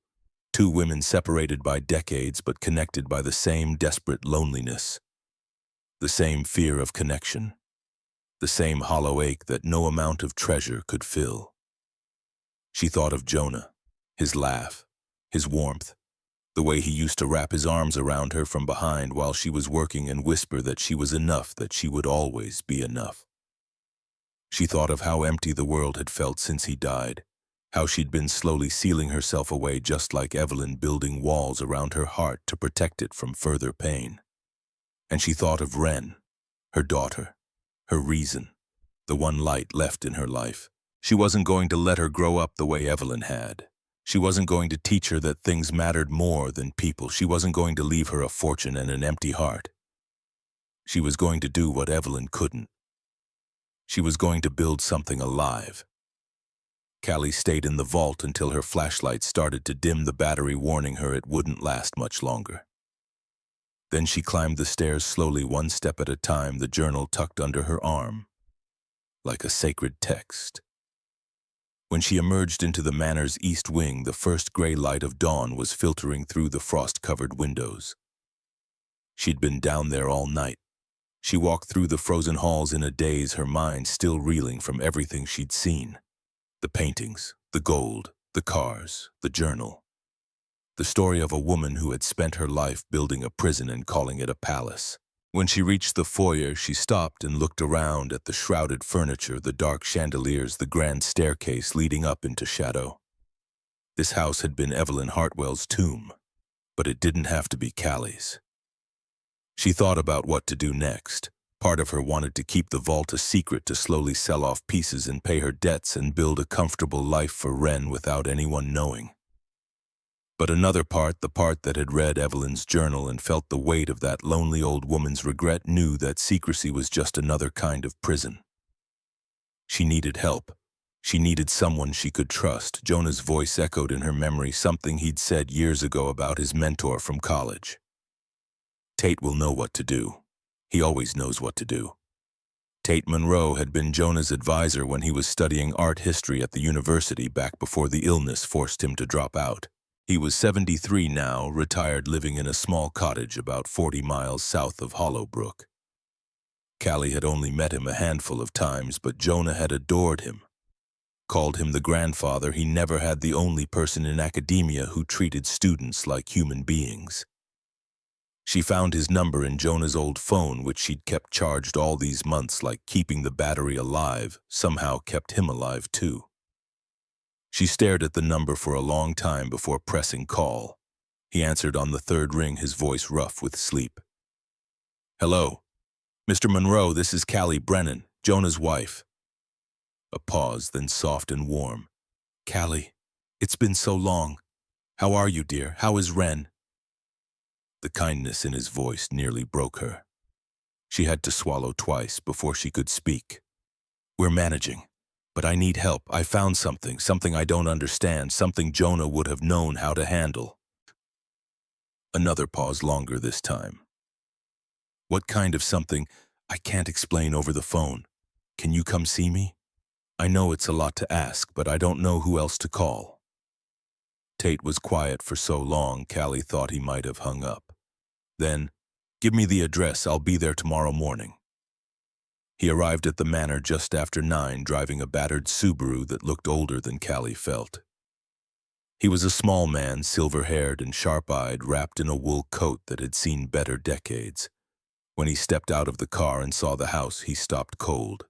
Two women separated by decades but connected by the same desperate loneliness. The same fear of connection. The same hollow ache that no amount of treasure could fill. She thought of Jonah, his laugh, his warmth, the way he used to wrap his arms around her from behind while she was working and whisper that she was enough, that she would always be enough. She thought of how empty the world had felt since he died, how she'd been slowly sealing herself away just like Evelyn, building walls around her heart to protect it from further pain. And she thought of Wren, her daughter, her reason, the one light left in her life. She wasn't going to let her grow up the way Evelyn had. She wasn't going to teach her that things mattered more than people. She wasn't going to leave her a fortune and an empty heart. She was going to do what Evelyn couldn't. She was going to build something alive. Callie stayed in the vault until her flashlight started to dim the battery, warning her it wouldn't last much longer. Then she climbed the stairs slowly, one step at a time, the journal tucked under her arm, like a sacred text. When she emerged into the Manor's east wing, the first gray light of dawn was filtering through the frost-covered windows. She'd been down there all night. She walked through the frozen halls in a daze, her mind still reeling from everything she'd seen. The paintings, the gold, the cars, the journal. The story of a woman who had spent her life building a prison and calling it a palace. When she reached the foyer, she stopped and looked around at the shrouded furniture, the dark chandeliers, the grand staircase leading up into shadow. This house had been Evelyn Hartwell's tomb, but it didn't have to be Callie's. She thought about what to do next. Part of her wanted to keep the vault a secret, to slowly sell off pieces and pay her debts and build a comfortable life for Wren without anyone knowing. But another part, the part that had read Evelyn's journal and felt the weight of that lonely old woman's regret, knew that secrecy was just another kind of prison. She needed help. She needed someone she could trust. Jonah's voice echoed in her memory, something he'd said years ago about his mentor from college. Tate will know what to do. He always knows what to do. Tate Monroe had been Jonah's advisor when he was studying art history at the university back before the illness forced him to drop out. He was 73 now, retired, living in a small cottage about 40 miles south of Hollowbrook. Callie had only met him a handful of times, but Jonah had adored him. Called him the grandfather. He never had the only person in academia who treated students like human beings. She found his number in Jonah's old phone, which she'd kept charged all these months, like keeping the battery alive somehow kept him alive too. She stared at the number for a long time before pressing call. He answered on the third ring, his voice rough with sleep. "Hello. Mr. Monroe, this is Callie Brennan, Jonah's wife." A pause, then soft and warm. "Callie, it's been so long. How are you, dear? How is Wren?" The kindness in his voice nearly broke her. She had to swallow twice before she could speak. "We're managing. But I need help. I found something I don't understand, something Jonah would have known how to handle." Another pause, longer this time. "What kind of something? I can't explain over the phone. Can you come see me? I know it's a lot to ask, but I don't know who else to call." Tate was quiet for so long, Callie thought he might have hung up. Then, "Give me the address. I'll be there tomorrow morning." He arrived at the Manor just after 9, driving a battered Subaru that looked older than Callie felt. He was a small man, silver-haired and sharp-eyed, wrapped in a wool coat that had seen better decades. When he stepped out of the car and saw the house, he stopped cold.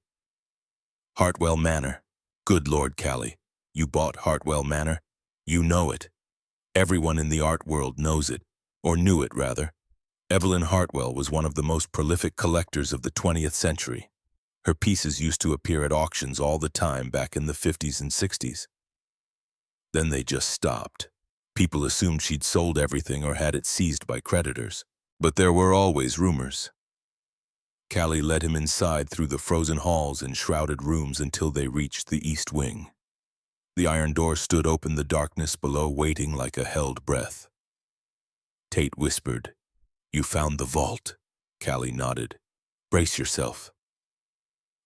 "Hartwell Manor. Good Lord, Callie. You bought Hartwell Manor? You know it." Everyone in the art world knows it, or knew it rather. Evelyn Hartwell was one of the most prolific collectors of the 20th century. Her pieces used to appear at auctions all the time back in the 50s and 60s. Then they just stopped. People assumed she'd sold everything or had it seized by creditors. But there were always rumors. Callie led him inside through the frozen halls and shrouded rooms until they reached the east wing. The iron door stood open, the darkness below waiting like a held breath. Tate whispered, "You found the vault." Callie nodded. "Brace yourself."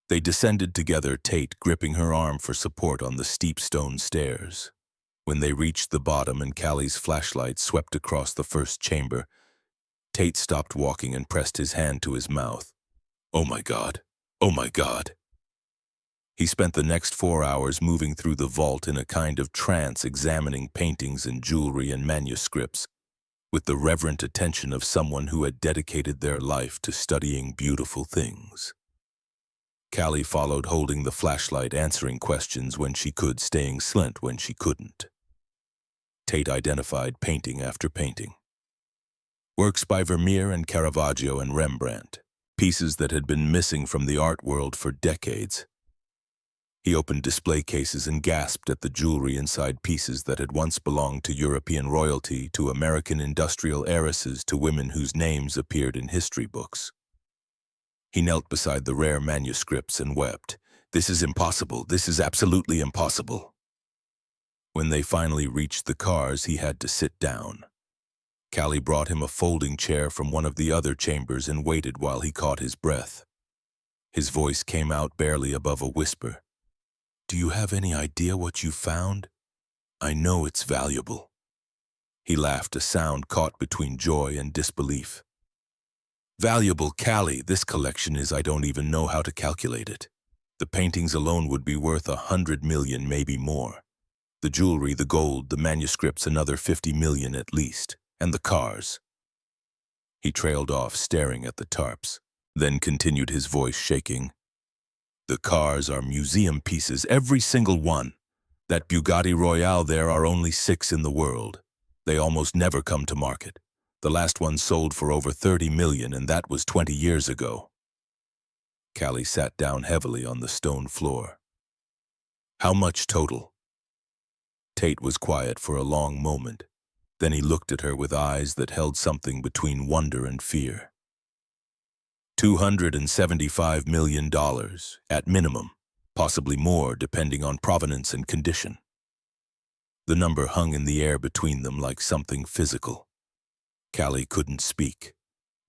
They descended together, Tate gripping her arm for support on the steep stone stairs. When they reached the bottom and Callie's flashlight swept across the first chamber, Tate stopped walking and pressed his hand to his mouth. "Oh my God! Oh my God!" He spent the next 4 hours moving through the vault in a kind of trance, examining paintings and jewelry and manuscripts, with the reverent attention of someone who had dedicated their life to studying beautiful things. Callie followed, holding the flashlight, answering questions when she could, staying silent when she couldn't. Tate identified painting after painting. Works by Vermeer and Caravaggio and Rembrandt, pieces that had been missing from the art world for decades. He opened display cases and gasped at the jewelry inside, pieces that had once belonged to European royalty, to American industrial heiresses, to women whose names appeared in history books. He knelt beside the rare manuscripts and wept. "This is impossible. This is absolutely impossible." When they finally reached the cars, he had to sit down. Callie brought him a folding chair from one of the other chambers and waited while he caught his breath. His voice came out barely above a whisper. "Do you have any idea what you found? I know it's valuable." He laughed, a sound caught between joy and disbelief. "Valuable, Callie, this collection is, I don't even know how to calculate it. The paintings alone would be worth 100 million, maybe more. The jewelry, the gold, the manuscripts, another 50 million at least. And the cars." He trailed off, staring at the tarps, then continued, his voice shaking. "The cars are museum pieces, every single one. That Bugatti Royale, there are only 6 in the world. They almost never come to market. The last one sold for over 30 million, and that was 20 years ago." Callie sat down heavily on the stone floor. "How much total?" Tate was quiet for a long moment. Then he looked at her with eyes that held something between wonder and fear. $275 million, at minimum, possibly more depending on provenance and condition. The number hung in the air between them like something physical. Callie couldn't speak,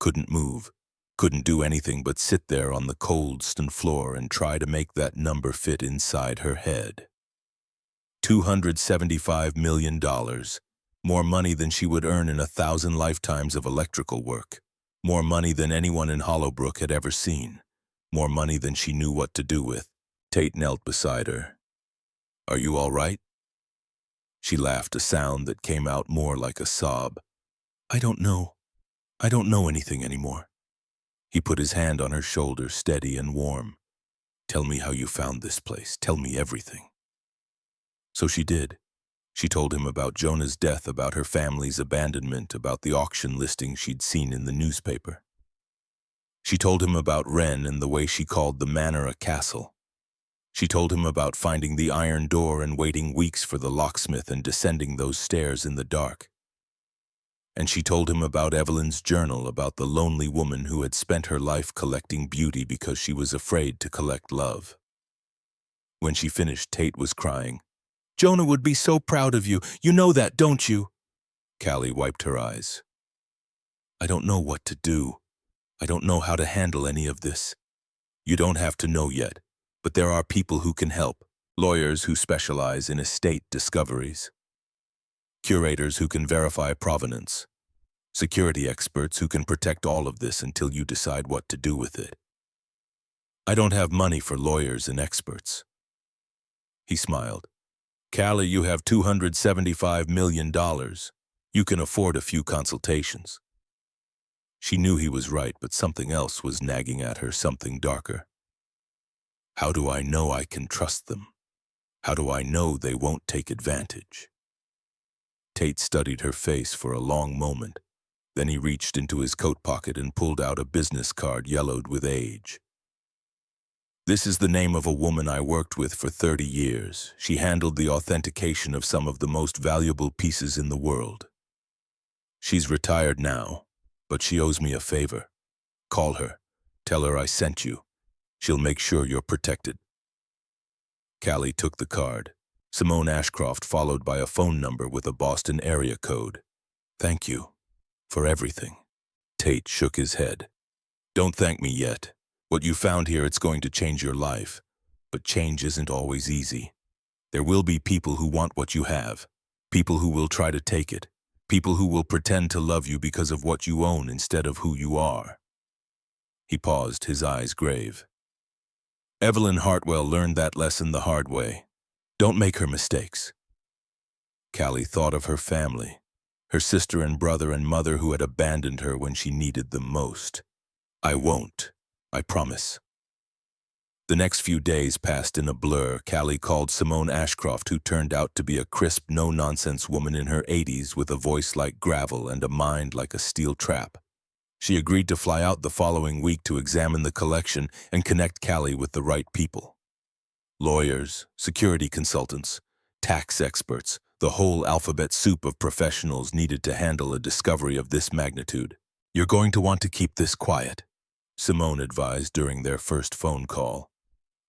couldn't move, couldn't do anything but sit there on the cold stone floor and try to make that number fit inside her head. $275 million. More money than she would earn in 1,000 lifetimes of electrical work. More money than anyone in Hollowbrook had ever seen. More money than she knew what to do with. Tate knelt beside her. "Are you all right?" She laughed, a sound that came out more like a sob. "I don't know. I don't know anything anymore." He put his hand on her shoulder, steady and warm. "Tell me how you found this place. Tell me everything." So she did. She told him about Jonah's death, about her family's abandonment, about the auction listing she'd seen in the newspaper. She told him about Wren and the way she called the manor a castle. She told him about finding the iron door and waiting weeks for the locksmith and descending those stairs in the dark. And she told him about Evelyn's journal, about the lonely woman who had spent her life collecting beauty because she was afraid to collect love. When she finished, Tate was crying. "Jonah would be so proud of you. You know that, don't you?" Callie wiped her eyes. "I don't know what to do. I don't know how to handle any of this. You don't have to know yet, but there are people who can help. Lawyers who specialize in estate discoveries. Curators who can verify provenance. Security experts who can protect all of this until you decide what to do with it. I don't have money for lawyers and experts." He smiled. "Callie, you have $275 million. You can afford a few consultations." She knew he was right, but something else was nagging at her, something darker. How do I know I can trust them? How do I know they won't take advantage? Tate studied her face for a long moment. Then he reached into his coat pocket and pulled out a business card yellowed with age. "This is the name of a woman I worked with for 30 years. She handled the authentication of some of the most valuable pieces in the world. She's retired now, but she owes me a favor. Call her. Tell her I sent you. She'll make sure you're protected." Callie took the card. Simone Ashcroft, followed by a phone number with a Boston area code. "Thank you for everything." Tate shook his head. "Don't thank me yet. What you found here, it's going to change your life. But change isn't always easy. There will be people who want what you have, people who will try to take it, people who will pretend to love you because of what you own instead of who you are." He paused, his eyes grave. "Evelyn Hartwell learned that lesson the hard way. Don't make her mistakes." Callie thought of her family, her sister and brother and mother who had abandoned her when she needed them most. "I won't. I promise." The next few days passed in a blur. Callie called Simone Ashcroft, who turned out to be a crisp, no-nonsense woman in her 80s with a voice like gravel and a mind like a steel trap. She agreed to fly out the following week to examine the collection and connect Callie with the right people. Lawyers, security consultants, tax experts, the whole alphabet soup of professionals needed to handle a discovery of this magnitude. "You're going to want to keep this quiet," Simone advised during their first phone call.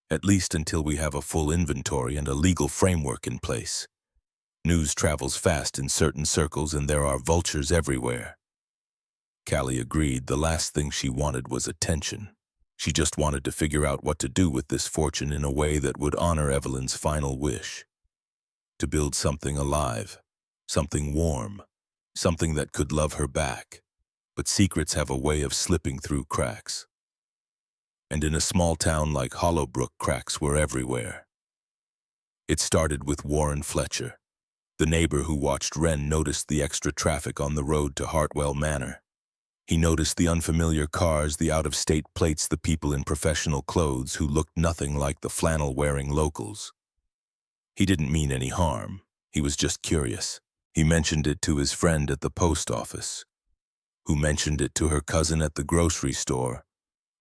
"At least until we have a full inventory and a legal framework in place. News travels fast in certain circles and there are vultures everywhere." Callie agreed. The last thing she wanted was attention. She just wanted to figure out what to do with this fortune in a way that would honor Evelyn's final wish. To build something alive, something warm, something that could love her back. But secrets have a way of slipping through cracks. And in a small town like Hollowbrook, cracks were everywhere. It started with Warren Fletcher. The neighbor who watched Wren noticed the extra traffic on the road to Hartwell Manor. He noticed the unfamiliar cars, the out-of-state plates, the people in professional clothes who looked nothing like the flannel-wearing locals. He didn't mean any harm. He was just curious. He mentioned it to his friend at the post office, who mentioned it to her cousin at the grocery store,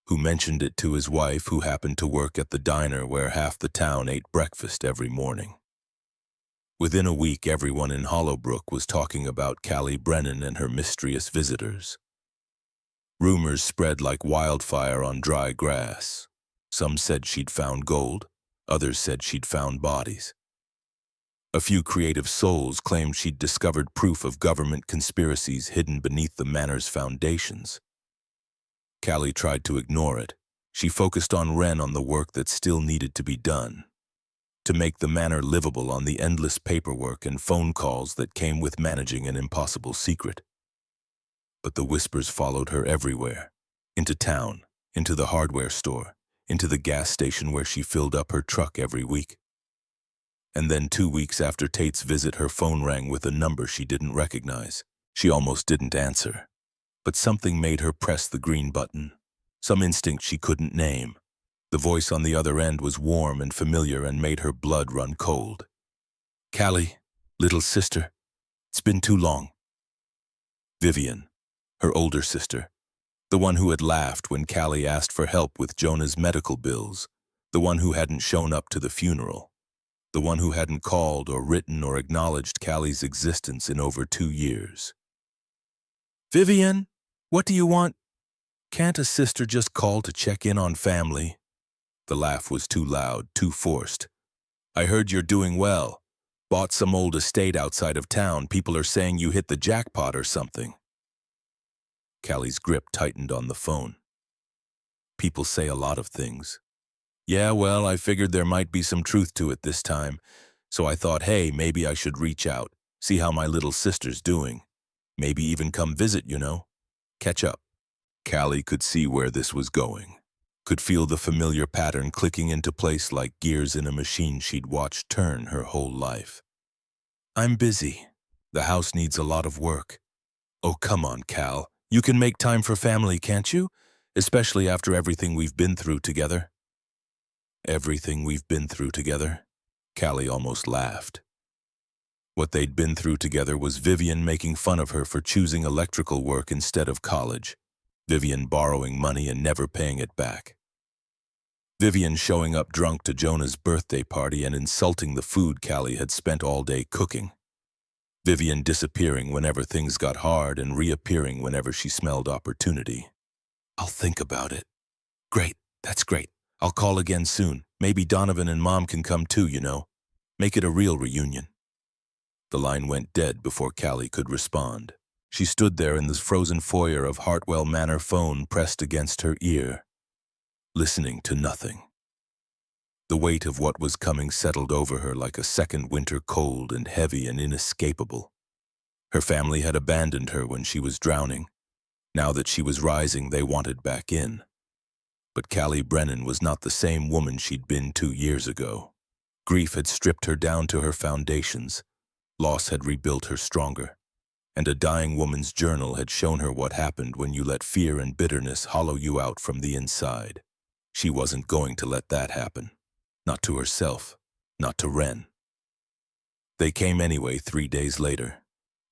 who mentioned it to his wife who happened to work at the diner where half the town ate breakfast every morning. Within a week, everyone in Hollowbrook was talking about Callie Brennan and her mysterious visitors. Rumors spread like wildfire on dry grass. Some said she'd found gold, others said she'd found bodies. A few creative souls claimed she'd discovered proof of government conspiracies hidden beneath the manor's foundations. Callie tried to ignore it. She focused on Wren, on the work that still needed to be done, to make the manor livable, on the endless paperwork and phone calls that came with managing an impossible secret. But the whispers followed her everywhere, into town, into the hardware store, into the gas station where she filled up her truck every week. And then 2 weeks after Tate's visit, her phone rang with a number she didn't recognize. She almost didn't answer, but something made her press the green button, some instinct she couldn't name. The voice on the other end was warm and familiar and made her blood run cold. "Callie, little sister, it's been too long." Vivian, her older sister, the one who had laughed when Callie asked for help with Jonah's medical bills, the one who hadn't shown up to the funeral, the one who hadn't called or written or acknowledged Callie's existence in over 2 years. "Vivian, what do you want? Can't a sister just call to check in on family?" The laugh was too loud, too forced. "I heard you're doing well. Bought some old estate outside of town. People are saying you hit the jackpot or something." Callie's grip tightened on the phone. "People say a lot of things. Yeah, well, I figured there might be some truth to it this time, so I thought, hey, maybe I should reach out, see how my little sister's doing. Maybe even come visit, catch up." Callie could see where this was going, could feel the familiar pattern clicking into place like gears in a machine she'd watched turn her whole life. "I'm busy. The house needs a lot of work." "Oh, come on, Cal. You can make time for family, can't you? Especially after everything we've been through together." "Everything we've been through together?" Callie almost laughed. What they'd been through together was Vivian making fun of her for choosing electrical work instead of college, Vivian borrowing money and never paying it back, Vivian showing up drunk to Jonah's birthday party and insulting the food Callie had spent all day cooking, Vivian disappearing whenever things got hard and reappearing whenever she smelled opportunity. I'll think about it. Great, that's great. I'll call again soon. Maybe Donovan and Mom can come too, you know. Make it a real reunion. The line went dead before Callie could respond. She stood there in the frozen foyer of Hartwell Manor, phone pressed against her ear, listening to nothing. The weight of what was coming settled over her like a second winter, cold and heavy and inescapable. Her family had abandoned her when she was drowning. Now that she was rising, they wanted back in. But Callie Brennan was not the same woman she'd been 2 years ago. Grief had stripped her down to her foundations. Loss had rebuilt her stronger. And a dying woman's journal had shown her what happened when you let fear and bitterness hollow you out from the inside. She wasn't going to let that happen. Not to herself, not to Wren. They came anyway 3 days later.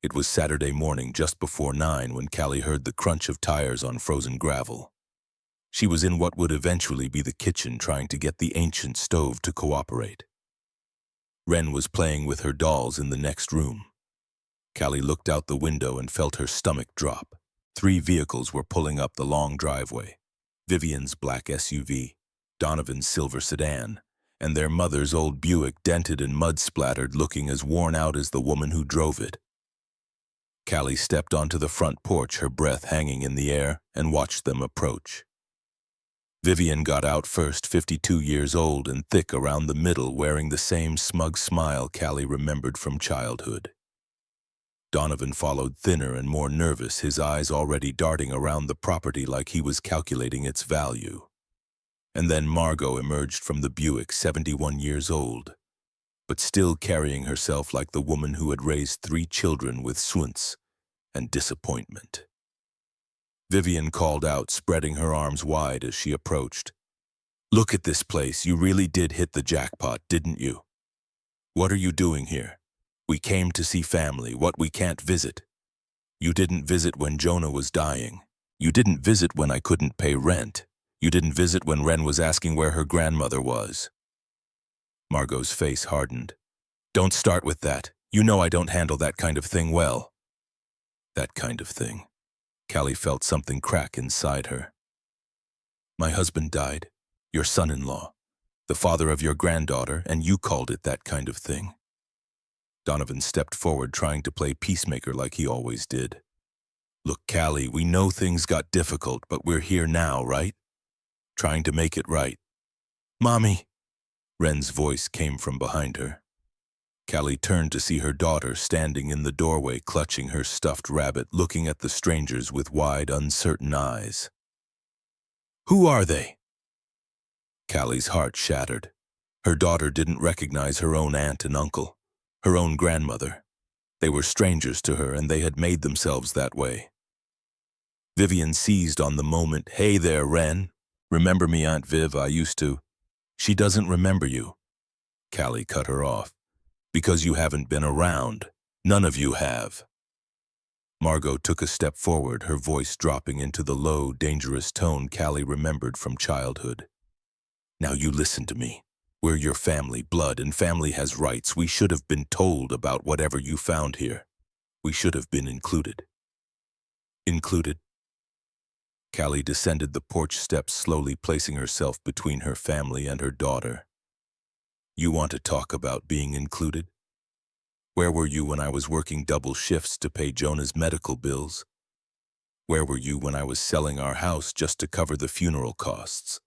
It was Saturday morning just before 9 when Callie heard the crunch of tires on frozen gravel. She was in what would eventually be the kitchen trying to get the ancient stove to cooperate. Wren was playing with her dolls in the next room. Callie looked out the window and felt her stomach drop. 3 vehicles were pulling up the long driveway. Vivian's black SUV, Donovan's silver sedan, and their mother's old Buick, dented and mud-splattered, looking as worn out as the woman who drove it. Callie stepped onto the front porch, her breath hanging in the air, and watched them approach. Vivian got out first, 52 years old and thick around the middle, wearing the same smug smile Callie remembered from childhood. Donovan followed, thinner and more nervous, his eyes already darting around the property like he was calculating its value. And then Margot emerged from the Buick, 71 years old, but still carrying herself like the woman who had raised 3 children with swoons and disappointment. Vivian called out, spreading her arms wide as she approached. "Look at this place. You really did hit the jackpot, didn't you? What are you doing here? We came to see family, what we can't visit. You didn't visit when Jonah was dying. You didn't visit when I couldn't pay rent. You didn't visit when Wren was asking where her grandmother was." Margot's face hardened. "Don't start with that. You know I don't handle that kind of thing well." That kind of thing. Callie felt something crack inside her. "My husband died, your son-in-law, the father of your granddaughter, and you called it that kind of thing." Donovan stepped forward, trying to play peacemaker like he always did. "Look, Callie, we know things got difficult, but we're here now, right? Trying to make it right." "Mommy!" Wren's voice came from behind her. Callie turned to see her daughter standing in the doorway, clutching her stuffed rabbit, looking at the strangers with wide, uncertain eyes. "Who are they?" Callie's heart shattered. Her daughter didn't recognize her own aunt and uncle, her own grandmother. They were strangers to her, and they had made themselves that way. Vivian seized on the moment. "Hey there, Wren. Remember me, Aunt Viv? I used to." "She doesn't remember you." Callie cut her off. "Because you haven't been around. None of you have." Margot took a step forward, her voice dropping into the low, dangerous tone Callie remembered from childhood. "Now you listen to me. We're your family, blood, and family has rights. We should have been told about whatever you found here. We should have been included." "Included?" Callie descended the porch steps, slowly placing herself between her family and her daughter. "You want to talk about being included? Where were you when I was working double shifts to pay Jonah's medical bills? Where were you when I was selling our house just to cover the funeral costs?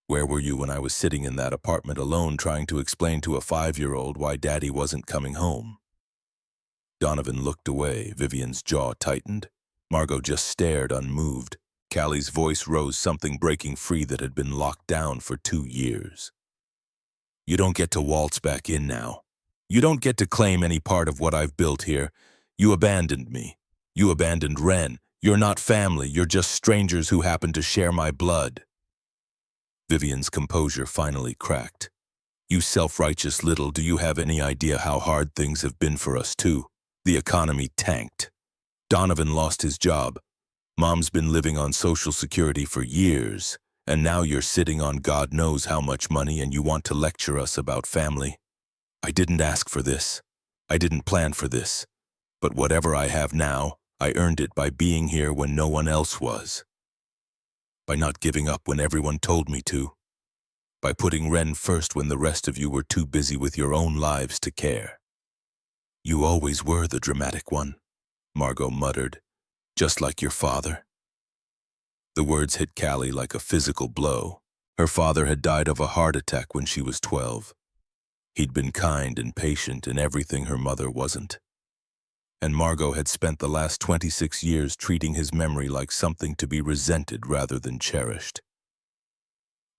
Where were you when I was sitting in that apartment alone trying to explain to a 5-year-old why Daddy wasn't coming home?" Donovan looked away. Vivian's jaw tightened. Margot just stared, unmoved. Callie's voice rose, something breaking free that had been locked down for 2 years. "You don't get to waltz back in now. You don't get to claim any part of what I've built here. You abandoned me. You abandoned Wren. You're not family. You're just strangers who happen to share my blood." Vivian's composure finally cracked. You self-righteous little, do you have any idea how hard things have been for us too? The economy tanked. Donovan lost his job. Mom's been living on Social Security for years, and now you're sitting on God knows how much money and you want to lecture us about family. I didn't ask for this. I didn't plan for this. But whatever I have now, I earned it by being here when no one else was. By not giving up when everyone told me to. By putting Ren first when the rest of you were too busy with your own lives to care. You always were the dramatic one, Margot muttered, just like your father. The words hit Callie like a physical blow. Her father had died of a heart attack when she was 12. He'd been kind and patient in everything her mother wasn't. And Margot had spent the last 26 years treating his memory like something to be resented rather than cherished.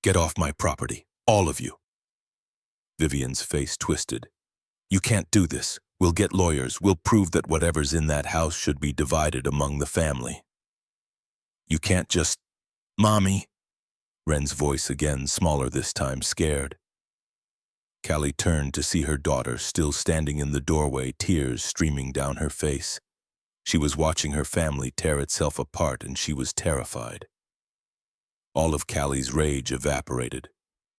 Get off my property, all of you. Vivian's face twisted. You can't do this. We'll get lawyers. We'll prove that whatever's in that house should be divided among the family. You can't just... Mommy. Ren's voice again, smaller this time, scared. Callie turned to see her daughter still standing in the doorway, tears streaming down her face. She was watching her family tear itself apart and she was terrified. All of Callie's rage evaporated.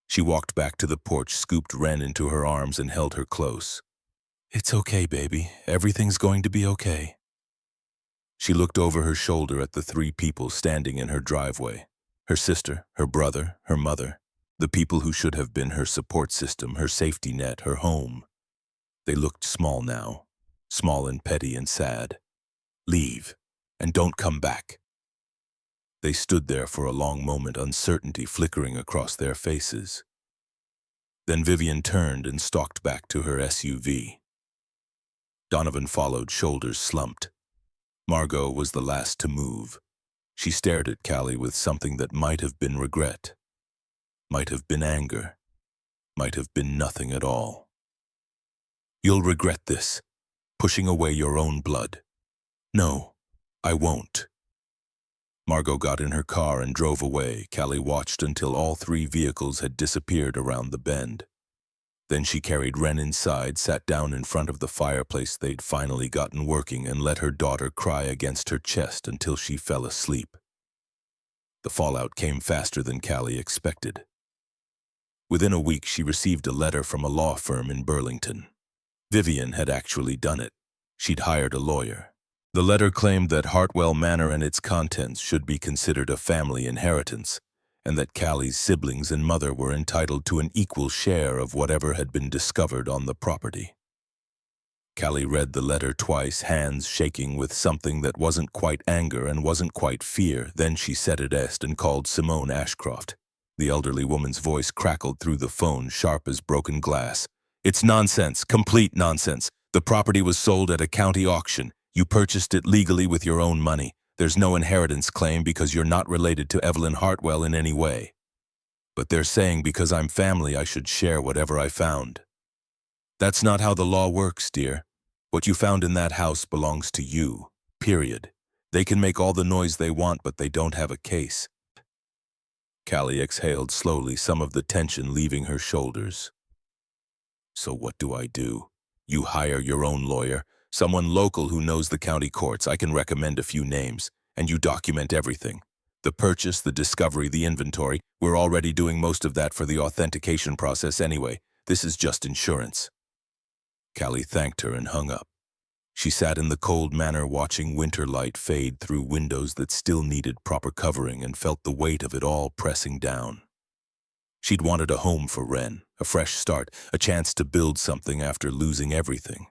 She walked back to the porch, scooped Ren into her arms and held her close. It's okay, baby. Everything's going to be okay. She looked over her shoulder at the three people standing in her driveway. Her sister, her brother, her mother. The people who should have been her support system, her safety net, her home. They looked small now, small and petty and sad. Leave, and don't come back. They stood there for a long moment, uncertainty flickering across their faces. Then Vivian turned and stalked back to her SUV. Donovan followed, shoulders slumped. Margot was the last to move. She stared at Callie with something that might have been regret. Might have been anger, might have been nothing at all. You'll regret this, pushing away your own blood. No, I won't. Margot got in her car and drove away. Callie watched until all three vehicles had disappeared around the bend. Then she carried Ren inside, sat down in front of the fireplace they'd finally gotten working, and let her daughter cry against her chest until she fell asleep. The fallout came faster than Callie expected. Within a week, she received a letter from a law firm in Burlington. Vivian had actually done it. She'd hired a lawyer. The letter claimed that Hartwell Manor and its contents should be considered a family inheritance, and that Callie's siblings and mother were entitled to an equal share of whatever had been discovered on the property. Callie read the letter twice, hands shaking with something that wasn't quite anger and wasn't quite fear. Then she said it and called Simone Ashcroft. The elderly woman's voice crackled through the phone, sharp as broken glass. It's nonsense, complete nonsense. The property was sold at a county auction. You purchased it legally with your own money. There's no inheritance claim because you're not related to Evelyn Hartwell in any way. But they're saying because I'm family, I should share whatever I found. That's not how the law works, dear. What you found in that house belongs to you, period. They can make all the noise they want, but they don't have a case. Callie exhaled slowly, some of the tension leaving her shoulders. So what do I do? You hire your own lawyer, someone local who knows the county courts. I can recommend a few names, and you document everything. The purchase, the discovery, the inventory. We're already doing most of that for the authentication process anyway. This is just insurance. Callie thanked her and hung up. She sat in the cold manor watching winter light fade through windows that still needed proper covering and felt the weight of it all pressing down. She'd wanted a home for Ren, a fresh start, a chance to build something after losing everything.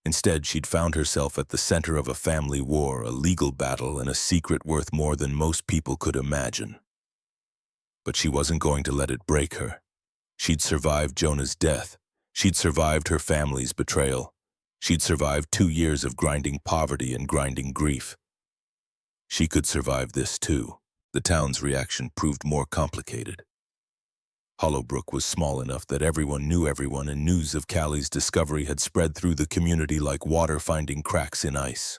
Instead, she'd found herself at the center of a family war, a legal battle, and a secret worth more than most people could imagine. But she wasn't going to let it break her. She'd survived Jonah's death. She'd survived her family's betrayal. She'd survived 2 years of grinding poverty and grinding grief. She could survive this too. The town's reaction proved more complicated. Hollowbrook was small enough that everyone knew everyone, and news of Callie's discovery had spread through the community like water finding cracks in ice.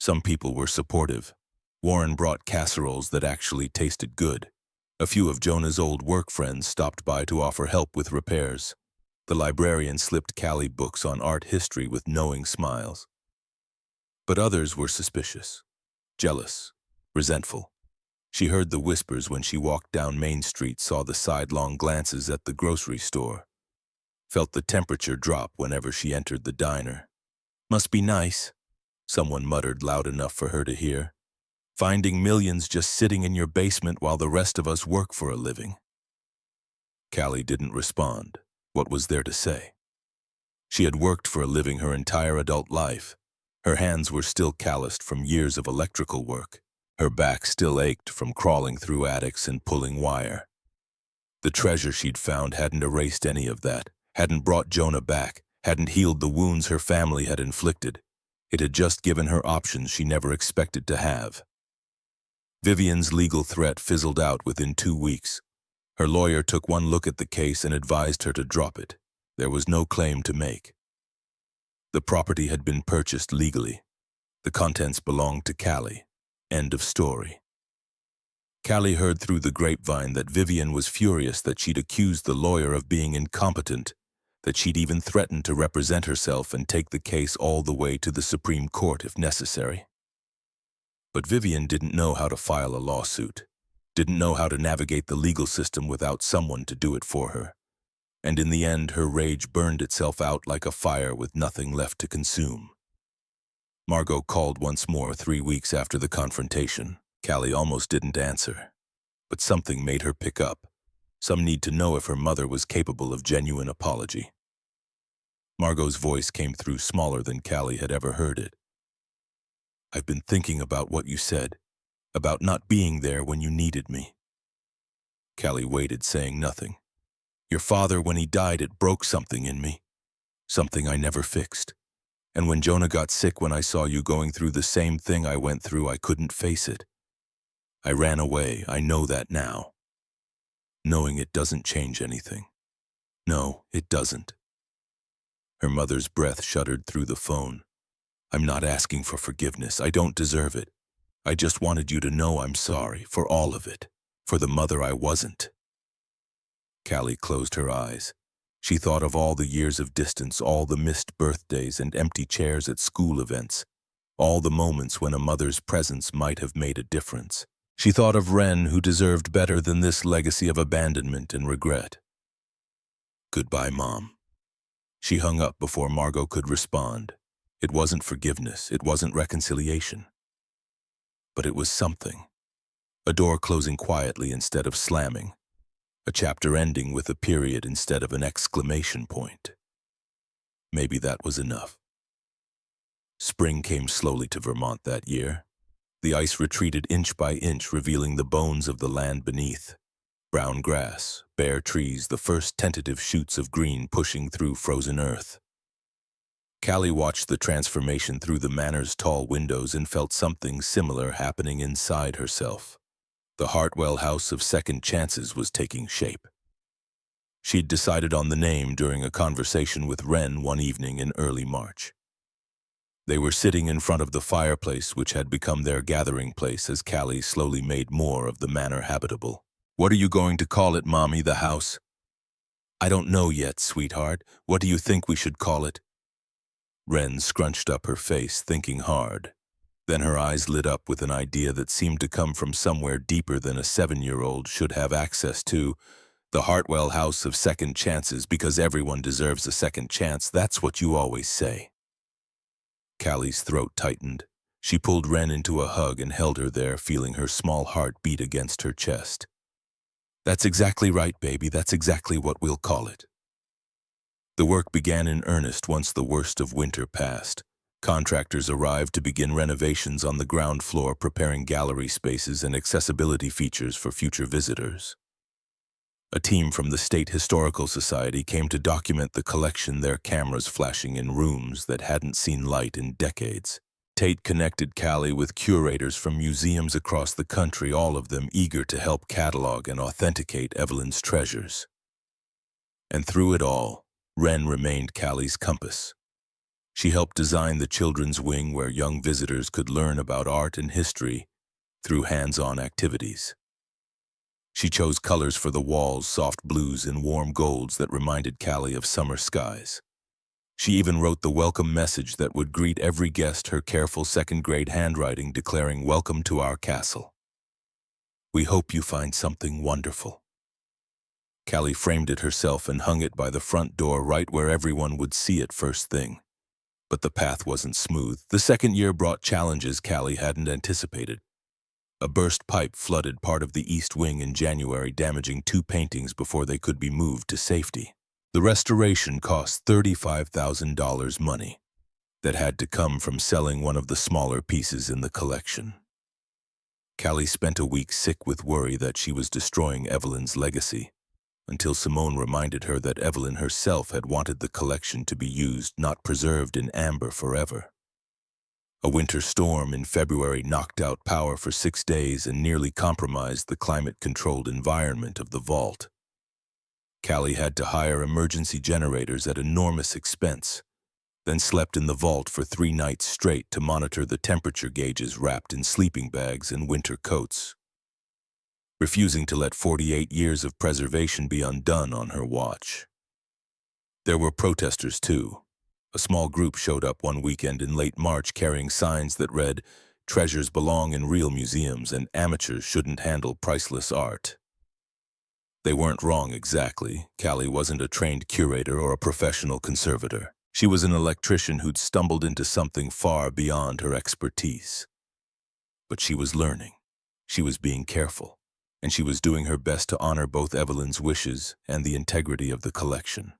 Some people were supportive. Warren brought casseroles that actually tasted good. A few of Jonah's old work friends stopped by to offer help with repairs. The librarian slipped Callie books on art history with knowing smiles. But others were suspicious, jealous, resentful. She heard the whispers when she walked down Main Street, saw the sidelong glances at the grocery store, felt the temperature drop whenever she entered the diner. "Must be nice," someone muttered loud enough for her to hear. "Finding millions just sitting in your basement while the rest of us work for a living." Callie didn't respond. What was there to say? She had worked for a living her entire adult life. Her hands were still calloused from years of electrical work. Her back still ached from crawling through attics and pulling wire. The treasure she'd found hadn't erased any of that, hadn't brought Jonah back, hadn't healed the wounds her family had inflicted. It had just given her options she never expected to have. Vivian's legal threat fizzled out within 2 weeks. Her lawyer took one look at the case and advised her to drop it. There was no claim to make. The property had been purchased legally. The contents belonged to Callie. End of story. Callie heard through the grapevine that Vivian was furious that she'd accused the lawyer of being incompetent, that she'd even threatened to represent herself and take the case all the way to the Supreme Court if necessary. But Vivian didn't know how to file a lawsuit, didn't know how to navigate the legal system without someone to do it for her. And in the end, her rage burned itself out like a fire with nothing left to consume. Margot called once more 3 weeks after the confrontation. Callie almost didn't answer, but something made her pick up, some need to know if her mother was capable of genuine apology. Margot's voice came through smaller than Callie had ever heard it. "I've been thinking about what you said, about not being there when you needed me." Callie waited, saying nothing. "Your father, when he died, it broke something in me, something I never fixed. And when Jonah got sick, when I saw you going through the same thing I went through, I couldn't face it. I ran away. I know that now. Knowing it doesn't change anything. No, it doesn't." Her mother's breath shuddered through the phone. "I'm not asking for forgiveness. I don't deserve it. I just wanted you to know I'm sorry for all of it, for the mother I wasn't." Callie closed her eyes. She thought of all the years of distance, all the missed birthdays and empty chairs at school events, all the moments when a mother's presence might have made a difference. She thought of Wren, who deserved better than this legacy of abandonment and regret. "Goodbye, Mom." She hung up before Margot could respond. It wasn't forgiveness, it wasn't reconciliation. But it was something. A door closing quietly instead of slamming. A chapter ending with a period instead of an exclamation point. Maybe that was enough. Spring came slowly to Vermont that year. The ice retreated inch by inch, revealing the bones of the land beneath. Brown grass, bare trees, the first tentative shoots of green pushing through frozen earth. Callie watched the transformation through the Manor's tall windows and felt something similar happening inside herself. The Hartwell House of Second Chances was taking shape. She'd decided on the name during a conversation with Wren one evening in early March. They were sitting in front of the fireplace, which had become their gathering place as Callie slowly made more of the Manor habitable. "What are you going to call it, Mommy, the house?" "I don't know yet, sweetheart. What do you think we should call it?" Wren scrunched up her face, thinking hard. Then her eyes lit up with an idea that seemed to come from somewhere deeper than a 7-year-old should have access to. The Hartwell House of Second Chances, because everyone deserves a second chance. That's what you always say. Callie's throat tightened. She pulled Wren into a hug and held her there, feeling her small heart beat against her chest. "That's exactly right, baby. That's exactly what we'll call it." The work began in earnest once the worst of winter passed. Contractors arrived to begin renovations on the ground floor, preparing gallery spaces and accessibility features for future visitors. A team from the State Historical Society came to document the collection, their cameras flashing in rooms that hadn't seen light in decades. Tate connected Callie with curators from museums across the country, all of them eager to help catalog and authenticate Evelyn's treasures. And through it all, Wren remained Callie's compass. She helped design the children's wing where young visitors could learn about art and history through hands-on activities. She chose colors for the walls, soft blues and warm golds that reminded Callie of summer skies. She even wrote the welcome message that would greet every guest, her careful second-grade handwriting declaring, "Welcome to our castle. We hope you find something wonderful." Callie framed it herself and hung it by the front door right where everyone would see it first thing. But the path wasn't smooth. The second year brought challenges Callie hadn't anticipated. A burst pipe flooded part of the east wing in January, damaging 2 paintings before they could be moved to safety. The restoration cost $35,000 money that had to come from selling one of the smaller pieces in the collection. Callie spent a week sick with worry that she was destroying Evelyn's legacy, until Simone reminded her that Evelyn herself had wanted the collection to be used, not preserved in amber forever. A winter storm in February knocked out power for 6 days and nearly compromised the climate-controlled environment of the vault. Callie had to hire emergency generators at enormous expense, then slept in the vault for 3 nights straight to monitor the temperature gauges wrapped in sleeping bags and winter coats, refusing to let 48 years of preservation be undone on her watch. There were protesters too. A small group showed up one weekend in late March carrying signs that read, "Treasures belong in real museums and amateurs shouldn't handle priceless art." They weren't wrong exactly. Callie wasn't a trained curator or a professional conservator. She was an electrician who'd stumbled into something far beyond her expertise. But she was learning. She was being careful. And she was doing her best to honor both Evelyn's wishes and the integrity of the collection.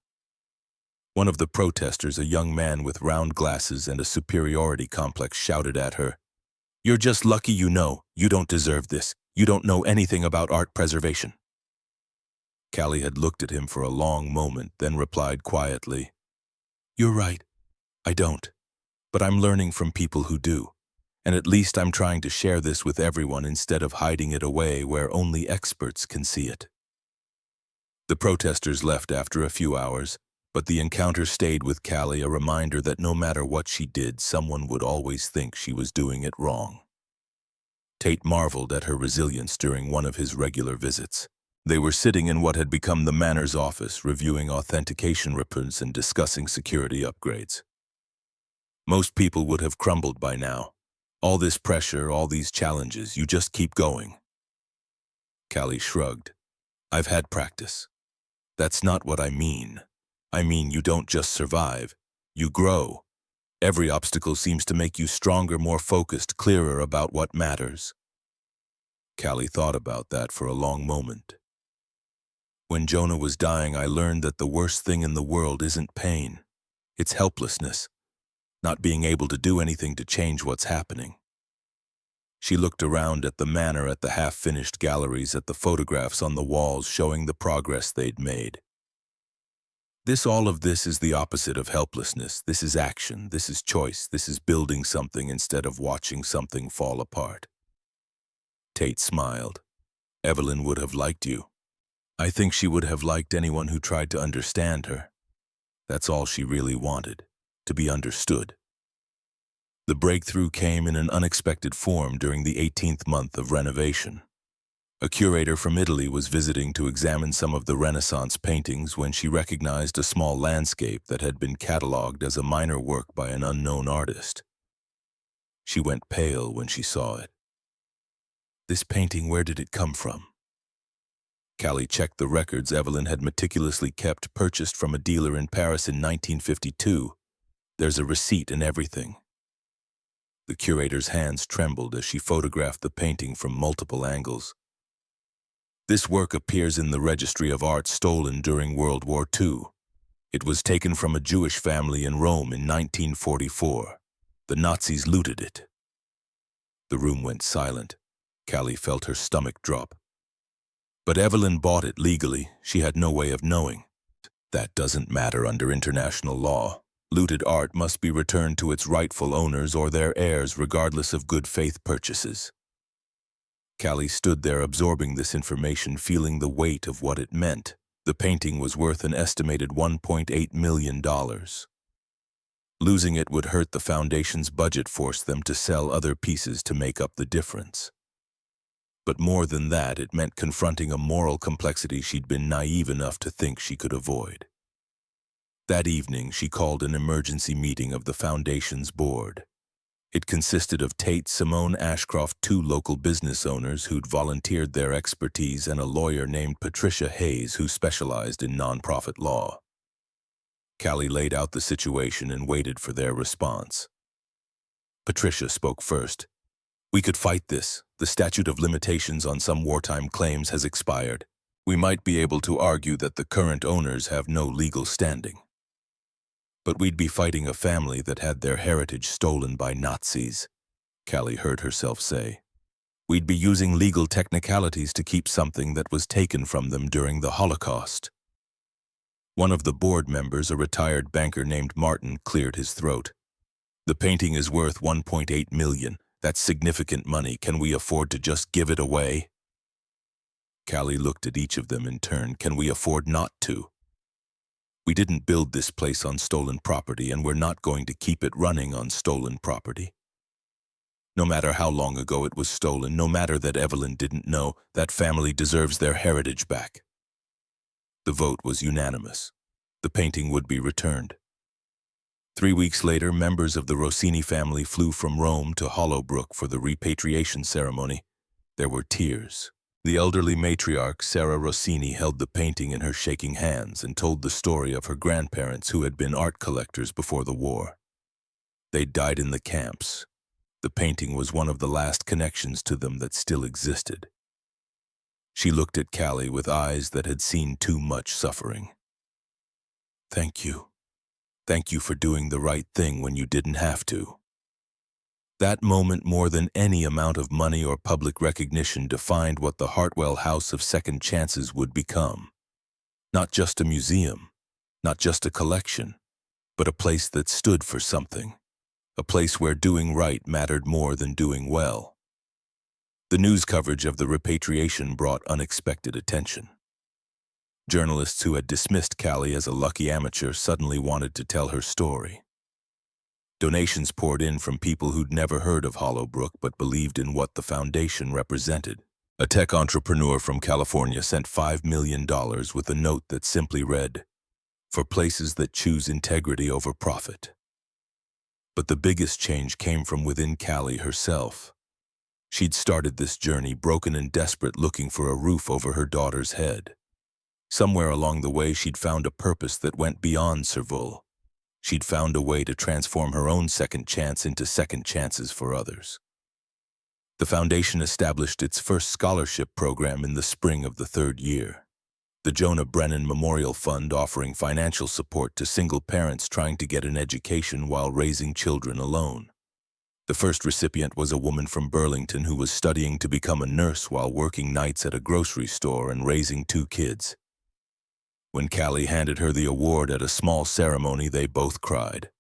One of the protesters, a young man with round glasses and a superiority complex, shouted at her, "You're just lucky you know. You don't deserve this. You don't know anything about art preservation." Callie had looked at him for a long moment, then replied quietly, "You're right. I don't. But I'm learning from people who do. And at least I'm trying to share this with everyone instead of hiding it away where only experts can see it." The protesters left after a few hours, but the encounter stayed with Callie, a reminder that no matter what she did, someone would always think she was doing it wrong. Tate marveled at her resilience during one of his regular visits. They were sitting in what had become the Manor's office, reviewing authentication reports and discussing security upgrades. Most people would have crumbled by now. All this pressure, all these challenges, you just keep going. Callie shrugged. "I've had practice. That's not what I mean. I mean, you don't just survive, you grow. Every obstacle seems to make you stronger, more focused, clearer about what matters." Callie thought about that for a long moment. "When Jonah was dying, I learned that the worst thing in the world isn't pain. It's helplessness, not being able to do anything to change what's happening." She looked around at the manor, at the half-finished galleries, at the photographs on the walls showing the progress they'd made. All of this is the opposite of helplessness. This is action. This is choice. This is building something instead of watching something fall apart. Tate smiled. "Evelyn would have liked you. I think she would have liked anyone who tried to understand her. That's all she really wanted, to be understood." The breakthrough came in an unexpected form during the 18th month of renovation. A curator from Italy was visiting to examine some of the Renaissance paintings when she recognized a small landscape that had been catalogued as a minor work by an unknown artist. She went pale when she saw it. "This painting, where did it come from?" Callie checked the records Evelyn had meticulously kept, purchased from a dealer in Paris in 1952. There's a receipt and everything. The curator's hands trembled as she photographed the painting from multiple angles. "This work appears in the Registry of Art, stolen during World War II. It was taken from a Jewish family in Rome in 1944. The Nazis looted it." The room went silent. Callie felt her stomach drop. "But Evelyn bought it legally. She had no way of knowing." "That doesn't matter under international law. Looted art must be returned to its rightful owners or their heirs, regardless of good faith purchases." Callie stood there absorbing this information, feeling the weight of what it meant. The painting was worth an estimated $1.8 million. Losing it would hurt the foundation's budget, force them to sell other pieces to make up the difference. But more than that, it meant confronting a moral complexity she'd been naive enough to think she could avoid. That evening, she called an emergency meeting of the Foundation's board. It consisted of Tate Simone Ashcroft, two local business owners who'd volunteered their expertise, and a lawyer named Patricia Hayes who specialized in nonprofit law. Callie laid out the situation and waited for their response. Patricia spoke first. "We could fight this. The statute of limitations on some wartime claims has expired. We might be able to argue that the current owners have no legal standing. But we'd be fighting a family that had their heritage stolen by Nazis," Callie heard herself say. "We'd be using legal technicalities to keep something that was taken from them during the Holocaust." One of the board members, a retired banker named Martin, cleared his throat. "The painting is worth $1.8 million. That's significant money. Can we afford to just give it away?" Callie looked at each of them in turn. "Can we afford not to? We didn't build this place on stolen property, and we're not going to keep it running on stolen property. No matter how long ago it was stolen, no matter that Evelyn didn't know, that family deserves their heritage back." The vote was unanimous. The painting would be returned. 3 weeks later, members of the Rossini family flew from Rome to Hollowbrook for the repatriation ceremony. There were tears. The elderly matriarch, Sarah Rossini, held the painting in her shaking hands and told the story of her grandparents who had been art collectors before the war. They died in the camps. The painting was one of the last connections to them that still existed. She looked at Callie with eyes that had seen too much suffering. "Thank you. Thank you for doing the right thing when you didn't have to." That moment, more than any amount of money or public recognition, defined what the Hartwell House of Second Chances would become. Not just a museum, not just a collection, but a place that stood for something. A place where doing right mattered more than doing well. The news coverage of the repatriation brought unexpected attention. Journalists who had dismissed Callie as a lucky amateur suddenly wanted to tell her story. Donations poured in from people who'd never heard of Hollowbrook but believed in what the foundation represented. A tech entrepreneur from California sent $5 million with a note that simply read, "For places that choose integrity over profit." But the biggest change came from within Callie herself. She'd started this journey broken and desperate, looking for a roof over her daughter's head. Somewhere along the way, she'd found a purpose that went beyond Servol. She'd found a way to transform her own second chance into second chances for others. The foundation established its first scholarship program in the spring of the third year. The Jonah Brennan Memorial Fund, offering financial support to single parents trying to get an education while raising children alone. The first recipient was a woman from Burlington who was studying to become a nurse while working nights at a grocery store and raising 2 kids. When Callie handed her the award at a small ceremony, they both cried.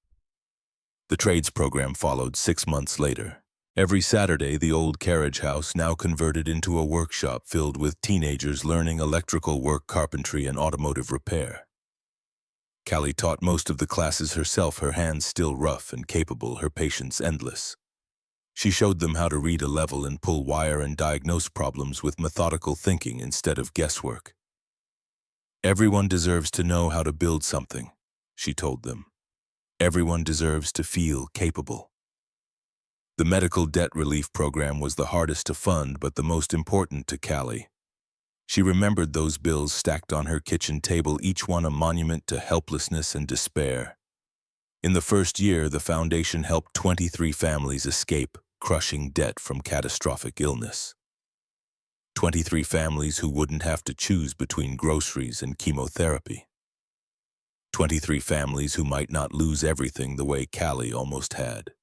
The trades program followed 6 months later. Every Saturday, the old carriage house, now converted into a workshop filled with teenagers learning electrical work, carpentry, and automotive repair. Callie taught most of the classes herself, her hands still rough and capable, her patience endless. She showed them how to read a level and pull wire and diagnose problems with methodical thinking instead of guesswork. "Everyone deserves to know how to build something," she told them. "Everyone deserves to feel capable." The medical debt relief program was the hardest to fund, but the most important to Callie. She remembered those bills stacked on her kitchen table, each one a monument to helplessness and despair. In the first year, the foundation helped 23 families escape crushing debt from catastrophic illness. 23 families who wouldn't have to choose between groceries and chemotherapy. 23 families who might not lose everything the way Callie almost had.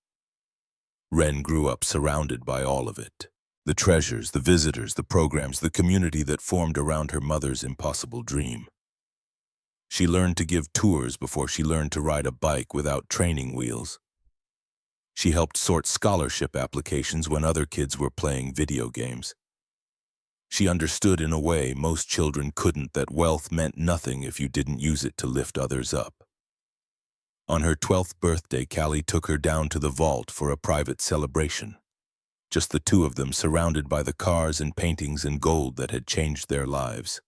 Wren grew up surrounded by all of it. The treasures, the visitors, the programs, the community that formed around her mother's impossible dream. She learned to give tours before she learned to ride a bike without training wheels. She helped sort scholarship applications when other kids were playing video games. She understood in a way most children couldn't that wealth meant nothing if you didn't use it to lift others up. On her 12th birthday, Callie took her down to the vault for a private celebration. just the two of them surrounded by the cars and paintings and gold that had changed their lives.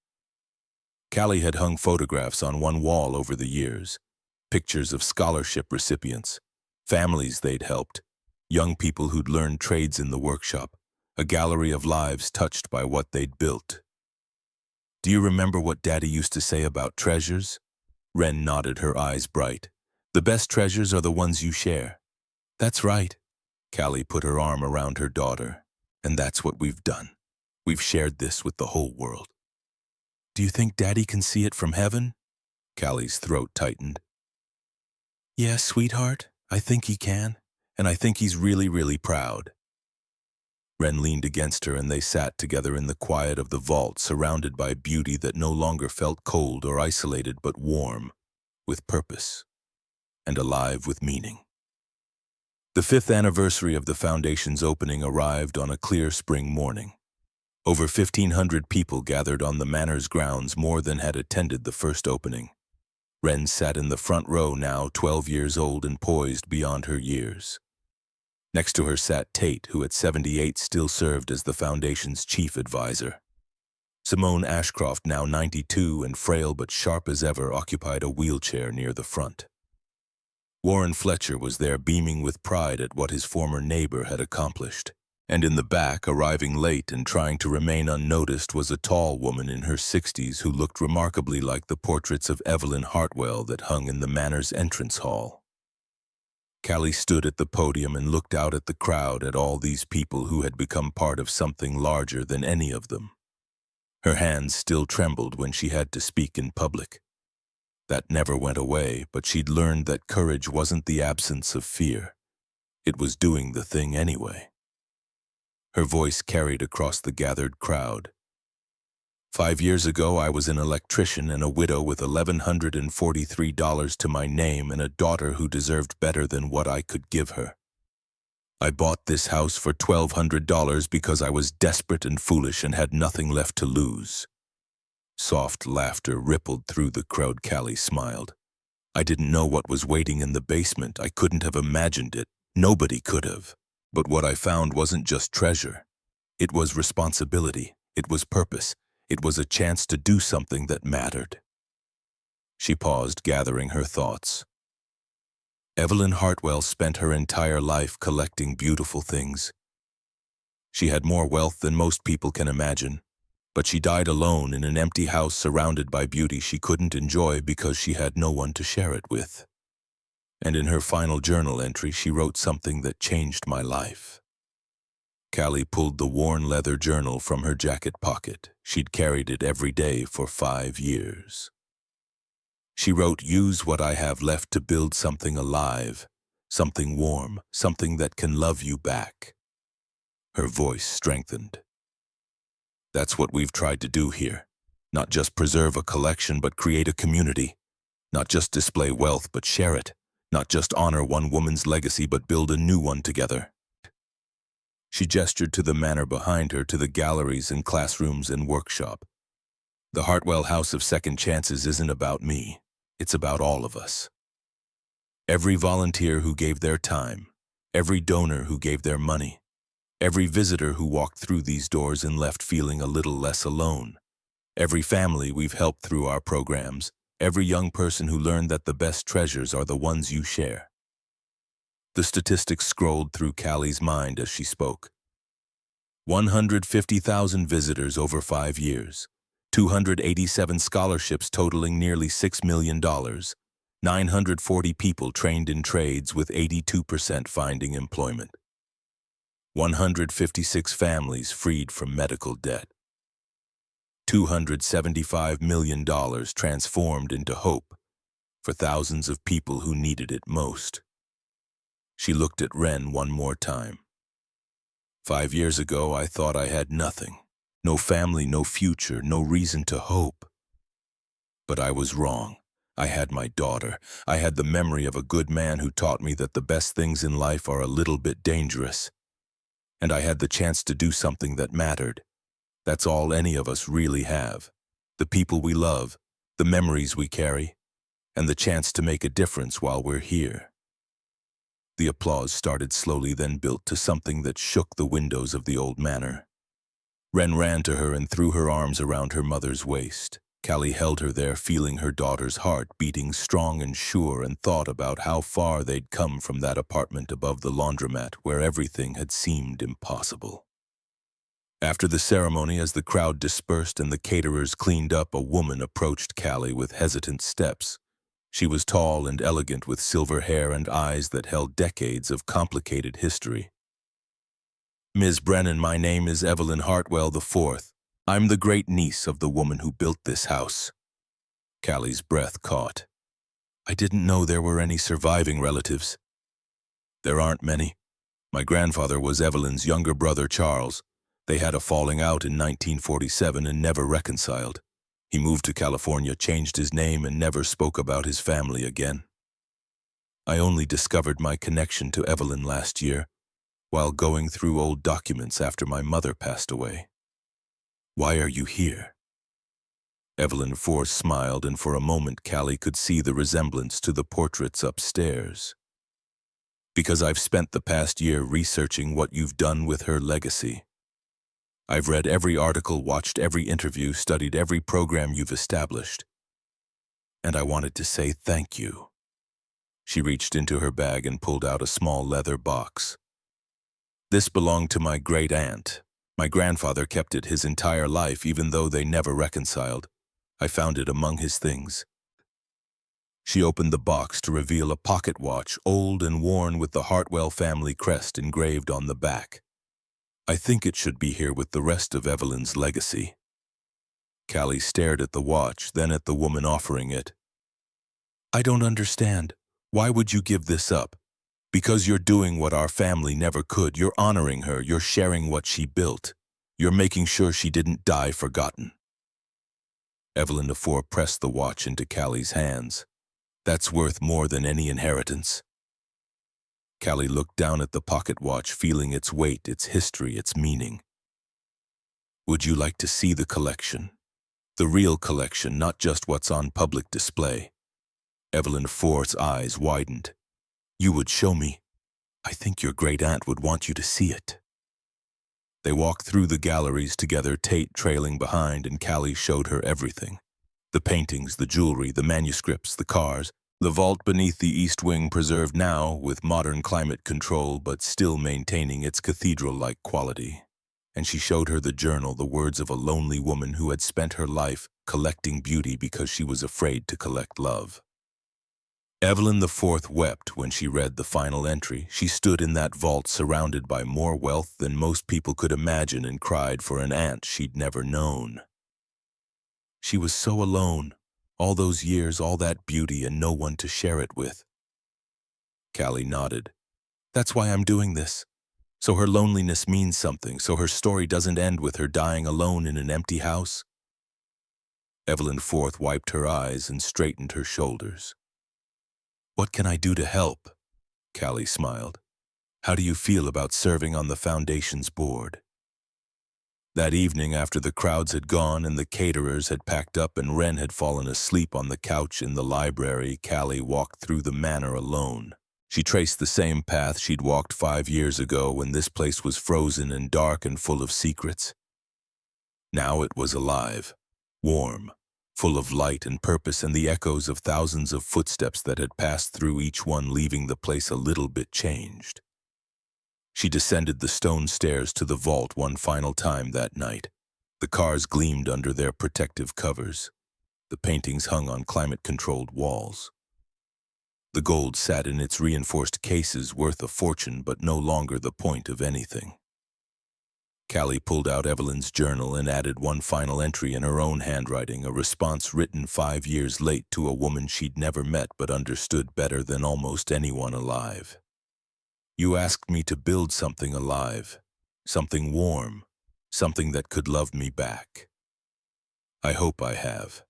Callie had hung photographs on one wall over the years, pictures of scholarship recipients, families they'd helped, young people who'd learned trades in the workshop, a gallery of lives touched by what they'd built. "Do you remember what Daddy used to say about treasures?" Wren nodded, her eyes bright. "The best treasures are the ones you share." "That's right." Callie put her arm around her daughter. "And that's what we've done. We've shared this with the whole world." "Do you think Daddy can see it from heaven?" Callie's throat tightened. "Yes, sweetheart, I think he can, and I think he's really, really proud." Wren leaned against her and they sat together in the quiet of the vault, surrounded by beauty that no longer felt cold or isolated but warm, with purpose, and alive with meaning. The 5th anniversary of the foundation's opening arrived on a clear spring morning. Over 1,500 people gathered on the Manor's grounds, more than had attended the first opening. Wren sat in the front row, now 12 years old and poised beyond her years. Next to her sat Tate, who at 78 still served as the foundation's chief advisor. Simone Ashcroft, now 92 and frail but sharp as ever, occupied a wheelchair near the front. Warren Fletcher was there, beaming with pride at what his former neighbor had accomplished. And in the back, arriving late and trying to remain unnoticed, was a tall woman in her 60s who looked remarkably like the portraits of Evelyn Hartwell that hung in the Manor's entrance hall. Callie stood at the podium and looked out at the crowd, at all these people who had become part of something larger than any of them. Her hands still trembled when she had to speak in public. That never went away, but she'd learned that courage wasn't the absence of fear. It was doing the thing anyway. Her voice carried across the gathered crowd. 5 years ago, I was an electrician and a widow with $1,143 to my name and a daughter who deserved better than what I could give her. I bought this house for $1,200 because I was desperate and foolish and had nothing left to lose." Soft laughter rippled through the crowd. Callie smiled. "I didn't know what was waiting in the basement. I couldn't have imagined it. Nobody could have. But what I found wasn't just treasure. It was responsibility. It was purpose. It was a chance to do something that mattered." She paused, gathering her thoughts. Evelyn Hartwell spent her entire life collecting beautiful things. She had more wealth than most people can imagine, but she died alone in an empty house surrounded by beauty she couldn't enjoy because she had no one to share it with. And in her final journal entry, she wrote something that changed my life. Callie pulled the worn leather journal from her jacket pocket. She'd carried it every day for 5 years. She wrote, "Use what I have left to build something alive, something warm, something that can love you back." Her voice strengthened. "That's what we've tried to do here. Not just preserve a collection, but create a community. Not just display wealth, but share it. Not just honor one woman's legacy, but build a new one together." She gestured to the Manor behind her, to the galleries and classrooms and workshop. "The Hartwell House of Second Chances isn't about me. It's about all of us. Every volunteer who gave their time, every donor who gave their money, every visitor who walked through these doors and left feeling a little less alone, every family we've helped through our programs, every young person who learned that the best treasures are the ones you share." The statistics scrolled through Callie's mind as she spoke. 150,000 visitors over 5 years, 287 scholarships totaling nearly $6 million, 940 people trained in trades with 82% finding employment, 156 families freed from medical debt, $275 million transformed into hope for thousands of people who needed it most. She looked at Wren one more time. 5 years ago, I thought I had nothing. No family, no future, no reason to hope. But I was wrong. I had my daughter. I had the memory of a good man who taught me that the best things in life are a little bit dangerous. And I had the chance to do something that mattered. That's all any of us really have. The people we love, the memories we carry, and the chance to make a difference while we're here. The applause started slowly, then built to something that shook the windows of the old manor. Wren ran to her and threw her arms around her mother's waist. Callie held her there, feeling her daughter's heart beating strong and sure, and thought about how far they'd come from that apartment above the laundromat where everything had seemed impossible. After the ceremony, as the crowd dispersed and the caterers cleaned up, a woman approached Callie with hesitant steps. She was tall and elegant, with silver hair and eyes that held decades of complicated history. "Ms. Brennan, my name is Evelyn Hartwell IV. I'm the great-niece of the woman who built this house." Callie's breath caught. "I didn't know there were any surviving relatives." "There aren't many. My grandfather was Evelyn's younger brother, Charles. They had a falling out in 1947 and never reconciled. He moved to California, changed his name, and never spoke about his family again. I only discovered my connection to Evelyn last year, while going through old documents after my mother passed away." "Why are you here?" Evelyn Force smiled, and for a moment Callie could see the resemblance to the portraits upstairs. "Because I've spent the past year researching what you've done with her legacy. I've read every article, watched every interview, studied every program you've established. And I wanted to say thank you." She reached into her bag and pulled out a small leather box. "This belonged to my great-aunt. My grandfather kept it his entire life, even though they never reconciled. I found it among his things." She opened the box to reveal a pocket watch, old and worn, with the Hartwell family crest engraved on the back. "I think it should be here with the rest of Evelyn's legacy." Callie stared at the watch, then at the woman offering it. "I don't understand. Why would you give this up?" "Because you're doing what our family never could. You're honoring her. You're sharing what she built. You're making sure she didn't die forgotten." Evelyn IV pressed the watch into Callie's hands. "That's worth more than any inheritance." Callie looked down at the pocket watch, feeling its weight, its history, its meaning. "Would you like to see the collection? The real collection, not just what's on public display?" Evelyn Forth's eyes widened. "You would show me? I think your great-aunt would want you to see it." They walked through the galleries together, Tate trailing behind, and Callie showed her everything. The paintings, the jewelry, the manuscripts, the cars. The vault beneath the East Wing, preserved now with modern climate control, but still maintaining its cathedral-like quality. And she showed her the journal, the words of a lonely woman who had spent her life collecting beauty because she was afraid to collect love. Evelyn IV wept when she read the final entry. She stood in that vault surrounded by more wealth than most people could imagine and cried for an aunt she'd never known. She was so alone. All those years, all that beauty, and no one to share it with. Callie nodded. "That's why I'm doing this. So her loneliness means something, so her story doesn't end with her dying alone in an empty house." Evelyn IV wiped her eyes and straightened her shoulders. "What can I do to help?" Callie smiled. "How do you feel about serving on the Foundation's board?" That evening, after the crowds had gone and the caterers had packed up and Wren had fallen asleep on the couch in the library, Callie walked through the manor alone. She traced the same path she'd walked 5 years ago when this place was frozen and dark and full of secrets. Now it was alive, warm, full of light and purpose, and the echoes of thousands of footsteps that had passed through, each one leaving the place a little bit changed. She descended the stone stairs to the vault one final time that night. The cars gleamed under their protective covers. The paintings hung on climate-controlled walls. The gold sat in its reinforced cases, worth a fortune, but no longer the point of anything. Callie pulled out Evelyn's journal and added one final entry in her own handwriting, a response written 5 years late to a woman she'd never met but understood better than almost anyone alive. "You asked me to build something alive, something warm, something that could love me back. I hope I have.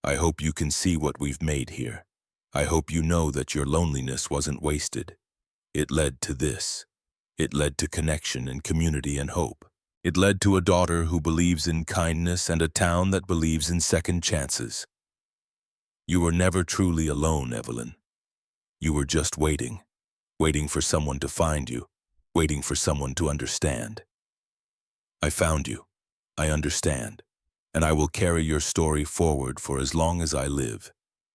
I hope you can see what we've made here. I hope you know that your loneliness wasn't wasted. It led to this. It led to connection and community and hope. It led to a daughter who believes in kindness and a town that believes in second chances. You were never truly alone, Evelyn. You were just waiting. waiting for someone to find you, waiting for someone to understand. I found you. I understand. And I will carry your story forward for as long as I live.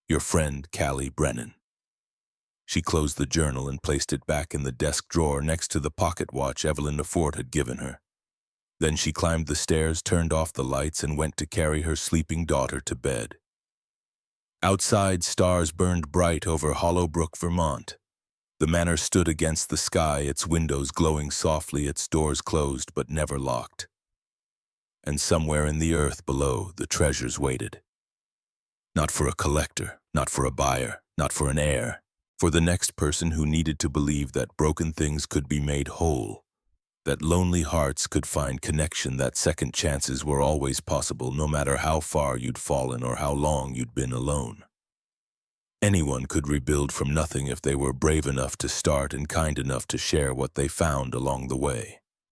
Your friend, Callie Brennan. She closed the journal and placed it back in the desk drawer next to the pocket watch Evelyn Lefort had given her. Then she climbed the stairs, turned off the lights, and went to carry her sleeping daughter to bed. Outside, stars burned bright over Hollowbrook, Vermont. The manor stood against the sky, its windows glowing softly, its doors closed but never locked. And somewhere in the earth below, the treasures waited. Not for a collector, not for a buyer, not for an heir, for the next person who needed to believe that broken things could be made whole, that lonely hearts could find connection, that second chances were always possible no matter how far you'd fallen or how long you'd been alone. Anyone could rebuild from nothing if they were brave enough to start and kind enough to share what they found along the way.